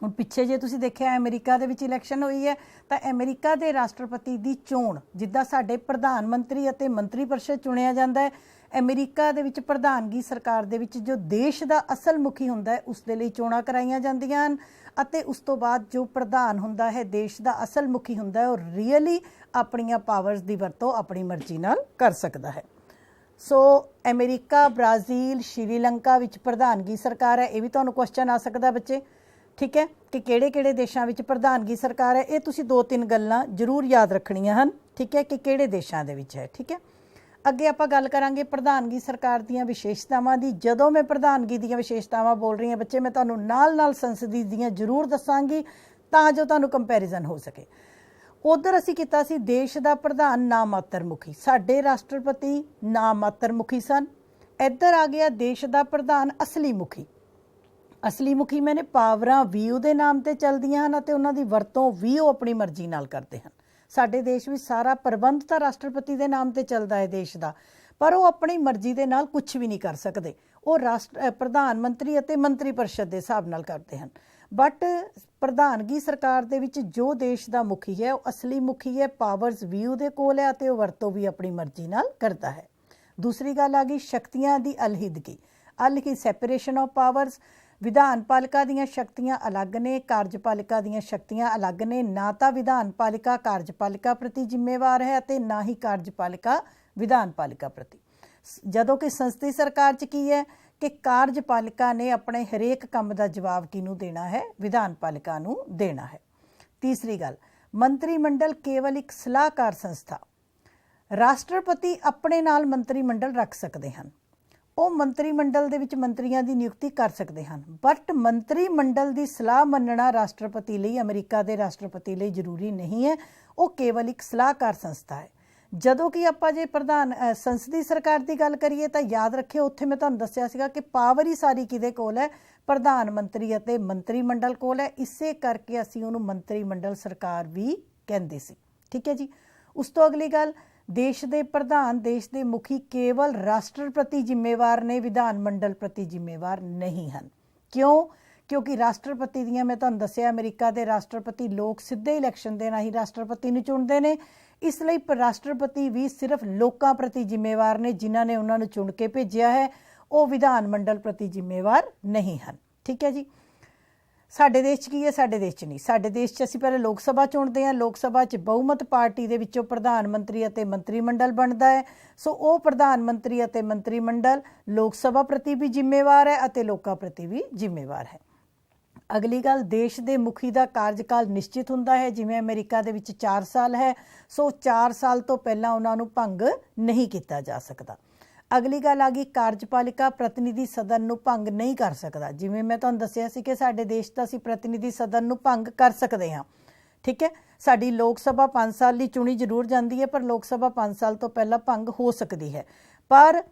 ਹੁਣ ਪਿੱਛੇ ਜੇ ਤੁਸੀਂ ਦੇਖਿਆ ਅਮਰੀਕਾ ਦੇ ਵਿੱਚ ਇਲੈਕਸ਼ਨ ਹੋਈ ਹੈ ਤਾਂ ਅਮਰੀਕਾ ਦੇ ਰਾਸ਼ਟਰਪਤੀ ਦੀ ਚੋਣ, ਜਿੱਦਾਂ ਸਾਡੇ ਪ੍ਰਧਾਨ ਮੰਤਰੀ ਅਤੇ ਮੰਤਰੀ ਪਰਿਸ਼ਦ ਚੁਣਿਆ ਜਾਂਦਾ ਹੈ, ਅਮਰੀਕਾ ਦੇ ਵਿੱਚ ਪ੍ਰਧਾਨਗੀ ਸਰਕਾਰ ਦੇ ਵਿੱਚ ਜੋ ਦੇਸ਼ ਦਾ ਅਸਲ ਮੁਖੀ ਹੁੰਦਾ ਹੈ ਉਸ ਦੇ ਲਈ ਚੋਣਾਂ ਕਰਾਈਆਂ ਜਾਂਦੀਆਂ ਹਨ ਅਤੇ ਉਸ ਤੋਂ ਬਾਅਦ ਜੋ ਪ੍ਰਧਾਨ ਹੁੰਦਾ ਹੈ, ਦੇਸ਼ ਦਾ ਅਸਲ ਮੁਖੀ ਹੁੰਦਾ ਹੈ, ਉਹ ਰੀਅਲੀ ਆਪਣੀਆਂ ਪਾਵਰਸ ਦੀ ਵਰਤੋਂ ਆਪਣੀ ਮਰਜ਼ੀ ਨਾਲ ਕਰ ਸਕਦਾ ਹੈ। ਸੋ ਅਮਰੀਕਾ, ਬ੍ਰਾਜ਼ੀਲ, ਸ਼੍ਰੀਲੰਕਾ ਵਿੱਚ ਪ੍ਰਧਾਨਗੀ ਸਰਕਾਰ ਹੈ। ਇਹ ਵੀ ਤੁਹਾਨੂੰ ਕੁਐਸਚਨ ਆ ਸਕਦਾ ਬੱਚੇ, ਠੀਕ ਹੈ, ਕਿ ਕਿਹੜੇ ਦੇਸ਼ਾਂ ਵਿੱਚ ਪ੍ਰਧਾਨਗੀ ਸਰਕਾਰ ਹੈ। ਇਹ ਤੁਸੀਂ 2-3 ਗੱਲਾਂ ਜ਼ਰੂਰ ਯਾਦ ਰੱਖਣੀਆਂ ਹਨ, ਠੀਕ ਹੈ, ਕਿ ਕਿਹੜੇ ਦੇਸ਼ਾਂ ਦੇ ਵਿੱਚ ਹੈ, ਠੀਕ ਹੈ। ਅੱਗੇ ਆਪਾਂ ਗੱਲ ਕਰਾਂਗੇ ਪ੍ਰਧਾਨਗੀ ਸਰਕਾਰ ਦੀਆਂ ਵਿਸ਼ੇਸ਼ਤਾਵਾਂ ਦੀ। ਜਦੋਂ ਮੈਂ ਪ੍ਰਧਾਨਗੀ ਦੀਆਂ ਵਿਸ਼ੇਸ਼ਤਾਵਾਂ ਬੋਲ ਰਹੀ ਹਾਂ ਬੱਚੇ, ਮੈਂ ਤੁਹਾਨੂੰ ਨਾਲ ਸੰਸਦੀ ਦੀਆਂ ਜ਼ਰੂਰ ਦੱਸਾਂਗੀ ਤਾਂ ਜੋ ਤੁਹਾਨੂੰ ਕੰਪੈਰੀਜ਼ਨ ਹੋ ਸਕੇ। ਉਧਰ ਅਸੀਂ ਕੀਤਾ ਸੀ ਦੇਸ਼ ਦਾ ਪ੍ਰਧਾਨ ਨਾਮਾਤਰ ਮੁਖੀ, ਸਾਡੇ ਰਾਸ਼ਟਰਪਤੀ ਨਾਮਾਤਰ ਮੁਖੀ ਸਨ। ਇੱਧਰ ਆ ਗਿਆ ਦੇਸ਼ ਦਾ ਪ੍ਰਧਾਨ ਅਸਲੀ ਮੁਖੀ। ਅਸਲੀ ਮੁਖੀ ਮੈਨੇ ਪਾਵਰਾਂ ਵੀ ਉਹਦੇ ਨਾਮ ਤੇ ਚੱਲਦੀਆਂ ਹਨ ਅਤੇ ਉਹਨਾਂ ਦੀ ਵਰਤੋਂ ਵੀ ਉਹ ਆਪਣੀ ਮਰਜ਼ੀ ਨਾਲ ਕਰਦੇ ਹਨ। ਸਾਡੇ ਦੇਸ਼ ਵਿੱਚ ਸਾਰਾ ਪ੍ਰਬੰਧ ਤਾਂ ਰਾਸ਼ਟਰਪਤੀ ਦੇ ਨਾਮ ਤੇ ਚੱਲਦਾ ਹੈ ਦੇਸ਼ ਦਾ, ਪਰ ਉਹ ਆਪਣੀ ਮਰਜ਼ੀ ਦੇ ਨਾਲ ਕੁਝ ਵੀ ਨਹੀਂ ਕਰ ਸਕਦੇ। ਉਹ ਪ੍ਰਧਾਨ ਮੰਤਰੀ ਅਤੇ ਮੰਤਰੀ ਪਰਿਸ਼ਦ ਦੇ ਹਿਸਾਬ ਨਾਲ ਕਰਦੇ ਹਨ। ਬਟ ਪ੍ਰਧਾਨਗੀ ਸਰਕਾਰ ਦੇ ਵਿੱਚ ਜੋ ਦੇਸ਼ ਦਾ ਮੁਖੀ ਹੈ ਉਹ ਅਸਲੀ ਮੁਖੀ ਹੈ, ਪਾਵਰਸ ਵੀ ਉਹਦੇ ਕੋਲ ਹੈ ਅਤੇ ਉਹ ਵਰਤੋਂ ਵੀ ਆਪਣੀ ਮਰਜ਼ੀ ਨਾਲ ਕਰਦਾ ਹੈ। ਦੂਸਰੀ ਗੱਲ ਆ ਗਈ ਸ਼ਕਤੀਆਂ ਦੀ ਅਲਹਿਦਗੀ, ਸੈਪਰੇਸ਼ਨ ਆਫ ਪਾਵਰਸ। ਵਿਧਾਨ ਪਾਲਿਕਾ ਦੀਆਂ ਸ਼ਕਤੀਆਂ ਅਲੱਗ ਨੇ, ਕਾਰਜਪਾਲਿਕਾ ਦੀਆਂ ਸ਼ਕਤੀਆਂ ਅਲੱਗ ਨੇ। ਨਾ ਤਾਂ ਵਿਧਾਨ ਪਾਲਿਕਾ ਕਾਰਜਪਾਲਿਕਾ ਪ੍ਰਤੀ ਜ਼ਿੰਮੇਵਾਰ ਹੈ ਅਤੇ ਨਾ ਹੀ ਕਾਰਜਪਾਲਿਕਾ ਵਿਧਾਨ ਪਾਲਿਕਾ ਪ੍ਰਤੀ। ਜਦੋਂ ਕਿ ਸੰਸਦੀ ਸਰਕਾਰ 'ਚ ਕੀ ਹੈ ਕਿ ਕਾਰਜਪਾਲਿਕਾ ਨੇ ਆਪਣੇ ਹਰੇਕ ਕੰਮ ਦਾ ਜਵਾਬ ਕਿਹਨੂੰ ਦੇਣਾ ਹੈ? ਵਿਧਾਨ ਪਾਲਿਕਾ ਨੂੰ ਦੇਣਾ ਹੈ। ਤੀਸਰੀ ਗੱਲ, ਮੰਤਰੀ ਮੰਡਲ ਕੇਵਲ ਇੱਕ ਸਲਾਹਕਾਰ ਸੰਸਥਾ। ਰਾਸ਼ਟਰਪਤੀ ਆਪਣੇ ਨਾਲ ਮੰਤਰੀ ਮੰਡਲ ਰੱਖ ਸਕਦੇ ਹਨ, ਉਹ ਮੰਤਰੀ ਮੰਡਲ ਦੇ ਵਿੱਚ ਮੰਤਰੀਆਂ ਦੀ ਨਿਯੁਕਤੀ ਕਰ ਸਕਦੇ ਹਨ, ਬਟ ਮੰਤਰੀ ਮੰਡਲ ਦੀ ਸਲਾਹ ਮੰਨਣਾ ਰਾਸ਼ਟਰਪਤੀ ਲਈ, ਅਮਰੀਕਾ ਦੇ ਰਾਸ਼ਟਰਪਤੀ ਲਈ ਜ਼ਰੂਰੀ ਨਹੀਂ ਹੈ। ਉਹ ਕੇਵਲ ਇੱਕ ਸਲਾਹਕਾਰ ਸੰਸਥਾ ਹੈ। ਜਦੋਂ ਕਿ ਆਪਾਂ ਜੇ ਸੰਸਦੀ ਸਰਕਾਰ ਦੀ ਗੱਲ ਕਰੀਏ ਤਾਂ ਯਾਦ ਰੱਖਿਓ, ਉੱਥੇ ਮੈਂ ਤੁਹਾਨੂੰ ਦੱਸਿਆ ਸੀਗਾ ਕਿ ਪਾਵਰ ਹੀ ਸਾਰੀ ਕਿਹਦੇ ਕੋਲ ਹੈ? ਪ੍ਰਧਾਨ ਮੰਤਰੀ ਅਤੇ ਮੰਤਰੀ ਮੰਡਲ ਕੋਲ ਹੈ। ਇਸੇ ਕਰਕੇ ਅਸੀਂ ਉਹਨੂੰ ਮੰਤਰੀ ਮੰਡਲ ਸਰਕਾਰ ਵੀ ਕਹਿੰਦੇ ਸੀ, ਠੀਕ ਹੈ ਜੀ। ਉਸ ਤੋਂ ਅਗਲੀ ਗੱਲ, ਦੇਸ਼ ਦੇ ਪ੍ਰਧਾਨ, ਦੇਸ਼ ਦੇ ਮੁਖੀ ਕੇਵਲ ਰਾਸ਼ਟਰਪਤੀ ਜ਼ਿੰਮੇਵਾਰ ਨੇ, ਵਿਧਾਨ ਮੰਡਲ ਪ੍ਰਤੀ ਜ਼ਿੰਮੇਵਾਰ ਨਹੀਂ ਹਨ। ਕਿਉਂ? ਕਿਉਂਕਿ ਰਾਸ਼ਟਰਪਤੀ ਦੀਆਂ, ਮੈਂ ਤੁਹਾਨੂੰ ਦੱਸਿਆ ਅਮਰੀਕਾ ਦੇ ਰਾਸ਼ਟਰਪਤੀ ਲੋਕ ਸਿੱਧੇ ਇਲੈਕਸ਼ਨ ਦੇ ਰਾਹੀਂ ਰਾਸ਼ਟਰਪਤੀ ਨੂੰ ਚੁਣਦੇ ਨੇ, ਇਸ ਲਈ ਰਾਸ਼ਟਰਪਤੀ ਵੀ ਸਿਰਫ ਲੋਕਾਂ ਪ੍ਰਤੀ ਜ਼ਿੰਮੇਵਾਰ ਨੇ ਜਿਨ੍ਹਾਂ ਨੇ ਉਹਨਾਂ ਨੂੰ ਚੁਣ ਕੇ ਭੇਜਿਆ ਹੈ, ਉਹ ਵਿਧਾਨ ਮੰਡਲ ਪ੍ਰਤੀ ਜ਼ਿੰਮੇਵਾਰ ਨਹੀਂ ਹਨ, ਠੀਕ ਹੈ ਜੀ। ਸਾਡੇ ਦੇਸ਼ 'ਚ ਕੀ ਹੈ? ਸਾਡੇ ਦੇਸ਼ 'ਚ ਨਹੀਂ। ਸਾਡੇ ਦੇਸ਼ 'ਚ ਅਸੀਂ ਪਹਿਲਾਂ ਲੋਕ ਸਭਾ ਚੁਣਦੇ ਹਾਂ, ਲੋਕ ਸਭਾ 'ਚ ਬਹੁਮਤ ਪਾਰਟੀ ਦੇ ਵਿੱਚੋਂ ਪ੍ਰਧਾਨ ਮੰਤਰੀ ਅਤੇ ਮੰਤਰੀ ਮੰਡਲ ਬਣਦਾ ਹੈ। ਸੋ ਉਹ ਪ੍ਰਧਾਨ ਮੰਤਰੀ ਅਤੇ ਮੰਤਰੀ ਮੰਡਲ ਲੋਕ ਸਭਾ ਪ੍ਰਤੀ ਵੀ ਜ਼ਿੰਮੇਵਾਰ ਹੈ ਅਤੇ ਲੋਕਾਂ ਪ੍ਰਤੀ ਵੀ ਜ਼ਿੰਮੇਵਾਰ ਹੈ। ਅਗਲੀ ਗੱਲ, ਦੇਸ਼ ਦੇ ਮੁਖੀ ਦਾ ਕਾਰਜਕਾਲ ਨਿਸ਼ਚਿਤ ਹੁੰਦਾ ਹੈ, ਜਿਵੇਂ ਅਮਰੀਕਾ ਦੇ ਵਿੱਚ 4 ਸਾਲ ਹੈ। ਸੋ 4 ਸਾਲ ਤੋਂ ਪਹਿਲਾਂ ਉਹਨਾਂ ਨੂੰ ਭੰਗ ਨਹੀਂ ਕੀਤਾ ਜਾ ਸਕਦਾ। ਅਗਲੀ ਗੱਲ ਆ ਗਈ, ਕਾਰਜਪਾਲਿਕਾ ਪ੍ਰਤੀਨਿਧੀ ਸਦਨ ਨੂੰ ਭੰਗ ਨਹੀਂ ਕਰ ਸਕਦਾ। ਜਿਵੇਂ ਮੈਂ ਤੁਹਾਨੂੰ ਦੱਸਿਆ ਸੀ ਕਿ ਸਾਡੇ ਦੇਸ਼ ਦਾ ਅਸੀਂ ਪ੍ਰਤੀਨਿਧੀ ਸਦਨ ਨੂੰ ਭੰਗ ਕਰ ਸਕਦੇ ਹਾਂ, ਠੀਕ ਹੈ। ਸਾਡੀ ਲੋਕ ਸਭਾ 5 ਸਾਲ ਲਈ ਚੁਣੀ ਜ਼ਰੂਰ ਜਾਂਦੀ ਹੈ, ਪਰ ਲੋਕ ਸਭਾ 5 ਸਾਲ ਤੋਂ ਪਹਿਲਾਂ ਭੰਗ ਹੋ ਸਕਦੀ ਹੈ। ਪਰ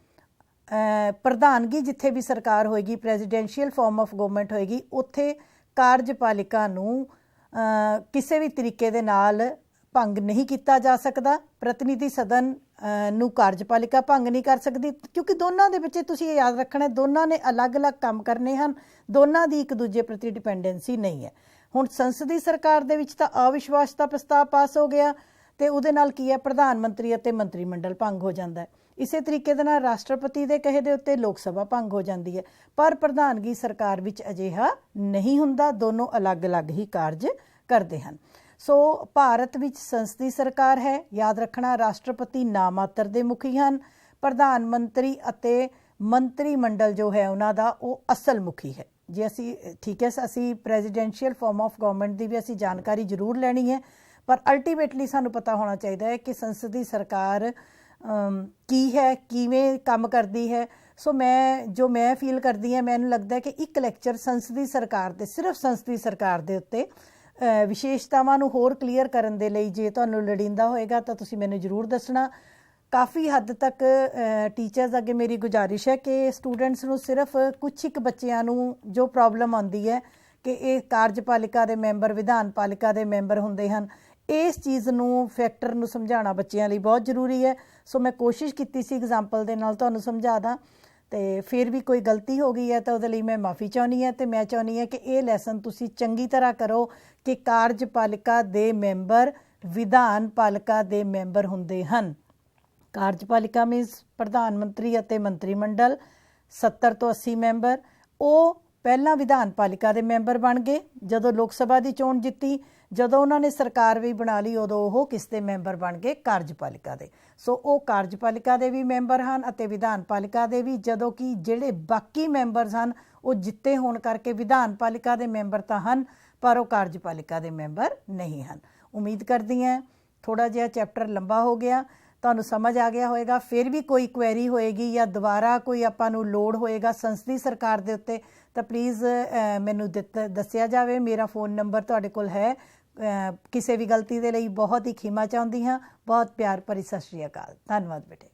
ਪ੍ਰਧਾਨਗੀ ਜਿੱਥੇ ਵੀ ਸਰਕਾਰ ਹੋਏਗੀ, ਪ੍ਰੈਜ਼ੀਡੈਂਸ਼ੀਅਲ ਫਾਰਮ ਆਫ ਗਵਰਨਮੈਂਟ ਹੋਏਗੀ, ਉੱਥੇ ਕਾਰਜਪਾਲਿਕਾ ਨੂੰ ਕਿਸੇ ਵੀ ਤਰੀਕੇ ਦੇ ਨਾਲ ਭੰਗ ਨਹੀਂ ਕੀਤਾ ਜਾ ਸਕਦਾ। ਪ੍ਰਤੀਨਿਧੀ ਸਦਨ ਨੂੰ ਕਾਰਜਪਾਲਿਕਾ ਭੰਗ ਨਹੀਂ ਕਰ ਸਕਦੀ, ਕਿਉਂਕਿ ਦੋਨਾਂ ਦੇ ਵਿੱਚ ਤੁਸੀਂ ਇਹ ਯਾਦ ਰੱਖਣਾ, ਦੋਨਾਂ ਨੇ ਅਲੱਗ-ਅਲੱਗ ਕੰਮ ਕਰਨੇ ਹਨ, ਦੋਨਾਂ ਦੀ ਇੱਕ ਦੂਜੇ ਪ੍ਰਤੀ ਡਿਪੈਂਡੈਂਸੀ ਨਹੀਂ ਹੈ। ਹੁਣ ਸੰਸਦੀ ਸਰਕਾਰ ਦੇ ਵਿੱਚ ਤਾਂ ਅਵਿਸ਼ਵਾਸ ਦਾ ਪ੍ਰਸਤਾਵ ਪਾਸ ਹੋ ਗਿਆ ਤੇ ਉਹਦੇ ਨਾਲ ਕੀ ਹੈ? ਪ੍ਰਧਾਨ ਮੰਤਰੀ ਅਤੇ ਮੰਤਰੀ ਮੰਡਲ ਭੰਗ ਹੋ ਜਾਂਦਾ ਹੈ। ਇਸੇ ਤਰੀਕੇ ਦੇ ਨਾਲ ਰਾਸ਼ਟਰਪਤੀ ਦੇ ਕਹੇ ਦੇ ਉੱਤੇ ਲੋਕ ਸਭਾ ਭੰਗ ਹੋ ਜਾਂਦੀ ਹੈ, ਪਰ ਪ੍ਰਧਾਨਗੀ ਸਰਕਾਰ ਵਿੱਚ ਅਜਿਹਾ ਨਹੀਂ ਹੁੰਦਾ, ਦੋਨੋਂ ਅਲੱਗ-ਅਲੱਗ ਹੀ ਕਾਰਜ ਕਰਦੇ ਹਨ। ਸੋ ਭਾਰਤ ਵਿੱਚ ਸੰਸਦੀ ਸਰਕਾਰ ਹੈ, ਯਾਦ ਰੱਖਣਾ, ਰਾਸ਼ਟਰਪਤੀ ਨਾਮਾਤਰ ਦੇ ਮੁਖੀ ਹਨ, ਪ੍ਰਧਾਨ ਮੰਤਰੀ ਅਤੇ ਮੰਤਰੀ ਮੰਡਲ ਜੋ ਹੈ ਉਹਨਾਂ ਦਾ ਉਹ ਅਸਲ ਮੁਖੀ ਹੈ, ਜੇ ਅਸੀਂ ਠੀਕ ਹੈ ਅਸੀਂ ਪ੍ਰੈਜ਼ੀਡੈਂਸ਼ੀਅਲ ਫਾਰਮ ਆਫ ਗਵਰਨਮੈਂਟ ਦੀ ਵੀ ਅਸੀਂ ਜਾਣਕਾਰੀ ਜ਼ਰੂਰ ਲੈਣੀ ਹੈ, ਪਰ ਅਲਟੀਮੇਟਲੀ ਸਾਨੂੰ ਪਤਾ ਹੋਣਾ ਚਾਹੀਦਾ ਹੈ ਕਿ ਸੰਸਦੀ ਸਰਕਾਰ ਕੀ ਹੈ, ਕਿਵੇਂ ਕੰਮ ਕਰਦੀ ਹੈ। ਸੋ ਮੈਂ ਫੀਲ ਕਰਦੀ ਹਾਂ, ਮੈਨੂੰ ਲੱਗਦਾ ਕਿ ਇੱਕ ਲੈਕਚਰ ਸੰਸਦੀ ਸਰਕਾਰ ਦੇ, ਸਿਰਫ ਸੰਸਦੀ ਸਰਕਾਰ ਦੇ ਉੱਤੇ ਵਿਸ਼ੇਸ਼ਤਾਵਾਂ ਨੂੰ ਹੋਰ ਕਲੀਅਰ ਕਰਨ ਦੇ ਲਈ ਜੇ ਤੁਹਾਨੂੰ ਲੋੜੀਂਦਾ ਹੋਏਗਾ ਤਾਂ ਤੁਸੀਂ ਮੈਨੂੰ ਜ਼ਰੂਰ ਦੱਸਣਾ। ਕਾफ़ी हद तक टीचर्स अगे मेरी गुजारिश है कि स्टूडेंट्स ਨੂੰ सिर्फ कुछ एक ਬੱਚਿਆਂ ਨੂੰ जो प्रॉब्लम आती है कि ये कार्यपालिका के मैंबर विधान पालिका के मैंबर होंगे हैं, इस चीज़ ਨੂੰ फैक्टर ਨੂੰ समझाना बच्चों लिए बहुत जरूरी है। सो मैं कोशिश की सी एग्जाम्पल के नाल तुहानूं समझा दा, तो फिर भी कोई गलती हो गई है तो उसदे लई मैं माफ़ी चाहुंदी है। तो मैं चाहुंदी है कि ये लैसन तुसीं चंगी तरह करो कि कार्यपालिका के मैंबर विधान पालिका के मैंबर होंगे हैं। कार्यपालिका मीनस प्रधानमंत्री ਅਤੇ मंत्री मंडल 70 ਤੋਂ 80 मैंबर, ਉਹ ਪਹਿਲਾਂ ਵਿਧਾਨ ਪਾਲਿਕਾ ਦੇ ਮੈਂਬਰ ਬਣ ਗਏ ਜਦੋਂ ਲੋਕ ਸਭਾ ਦੀ ਚੋਣ ਜਿੱਤੀ। ਜਦੋਂ ਉਹਨਾਂ ਨੇ ਸਰਕਾਰ ਵੀ ਬਣਾ ਲਈ ਉਦੋਂ ਉਹ ਕਿਸ ਦੇ ਮੈਂਬਰ ਬਣ ਗਏ? ਕਾਰਜਪਾਲਿਕਾ ਦੇ। ਸੋ ਉਹ ਕਾਰਜਪਾਲਿਕਾ ਦੇ ਵੀ ਮੈਂਬਰ ਹਨ ਅਤੇ ਵਿਧਾਨ ਪਾਲਿਕਾ ਦੇ ਵੀ, ਜਦੋਂ ਕਿ ਜਿਹੜੇ ਬਾਕੀ ਮੈਂਬਰਸ ਹਨ ਉਹ ਜਿੱਤੇ ਹੋਣ ਕਰਕੇ ਵਿਧਾਨ ਪਾਲਿਕਾ ਦੇ ਮੈਂਬਰ ਤਾਂ ਹਨ ਪਰ ਉਹ ਕਾਰਜਪਾਲਿਕਾ ਦੇ ਮੈਂਬਰ ਨਹੀਂ ਹਨ। ਉਮੀਦ ਕਰਦੀ ਹਾਂ ਥੋੜਾ ਜਿਹਾ ਚੈप्टर लंबा हो गया, ਤੁਹਾਨੂੰ ਸਮਝ ਆ ਗਿਆ ਹੋਏਗਾ। ਫਿਰ ਵੀ ਕੋਈ ਕੁਐਰੀ ਹੋਏਗੀ ਜਾਂ ਦੁਬਾਰਾ ਕੋਈ ਆਪਾਂ ਨੂੰ ਲੋੜ ਹੋਏਗਾ ਸੰਸਦੀ ਸਰਕਾਰ ਦੇ ਉੱਤੇ ਤਾਂ ਪਲੀਜ਼ ਮੈਨੂੰ ਦੱਸਿਆ ਜਾਵੇ। ਮੇਰਾ फ़ोन ਨੰਬਰ ਤੁਹਾਡੇ ਕੋਲ ਹੈ। ਕਿਸੇ ਵੀ ਗਲਤੀ ਦੇ ਲਈ ਬਹੁਤ ਹੀ ਖਿਮਾ ਚਾਹੁੰਦੀ ਹਾਂ। ਬਹੁਤ ਪਿਆਰ ਭਰੀ ਸਤਿ ਸ਼੍ਰੀ ਅਕਾਲ। ਧੰਨਵਾਦ ਬੇਟੇ।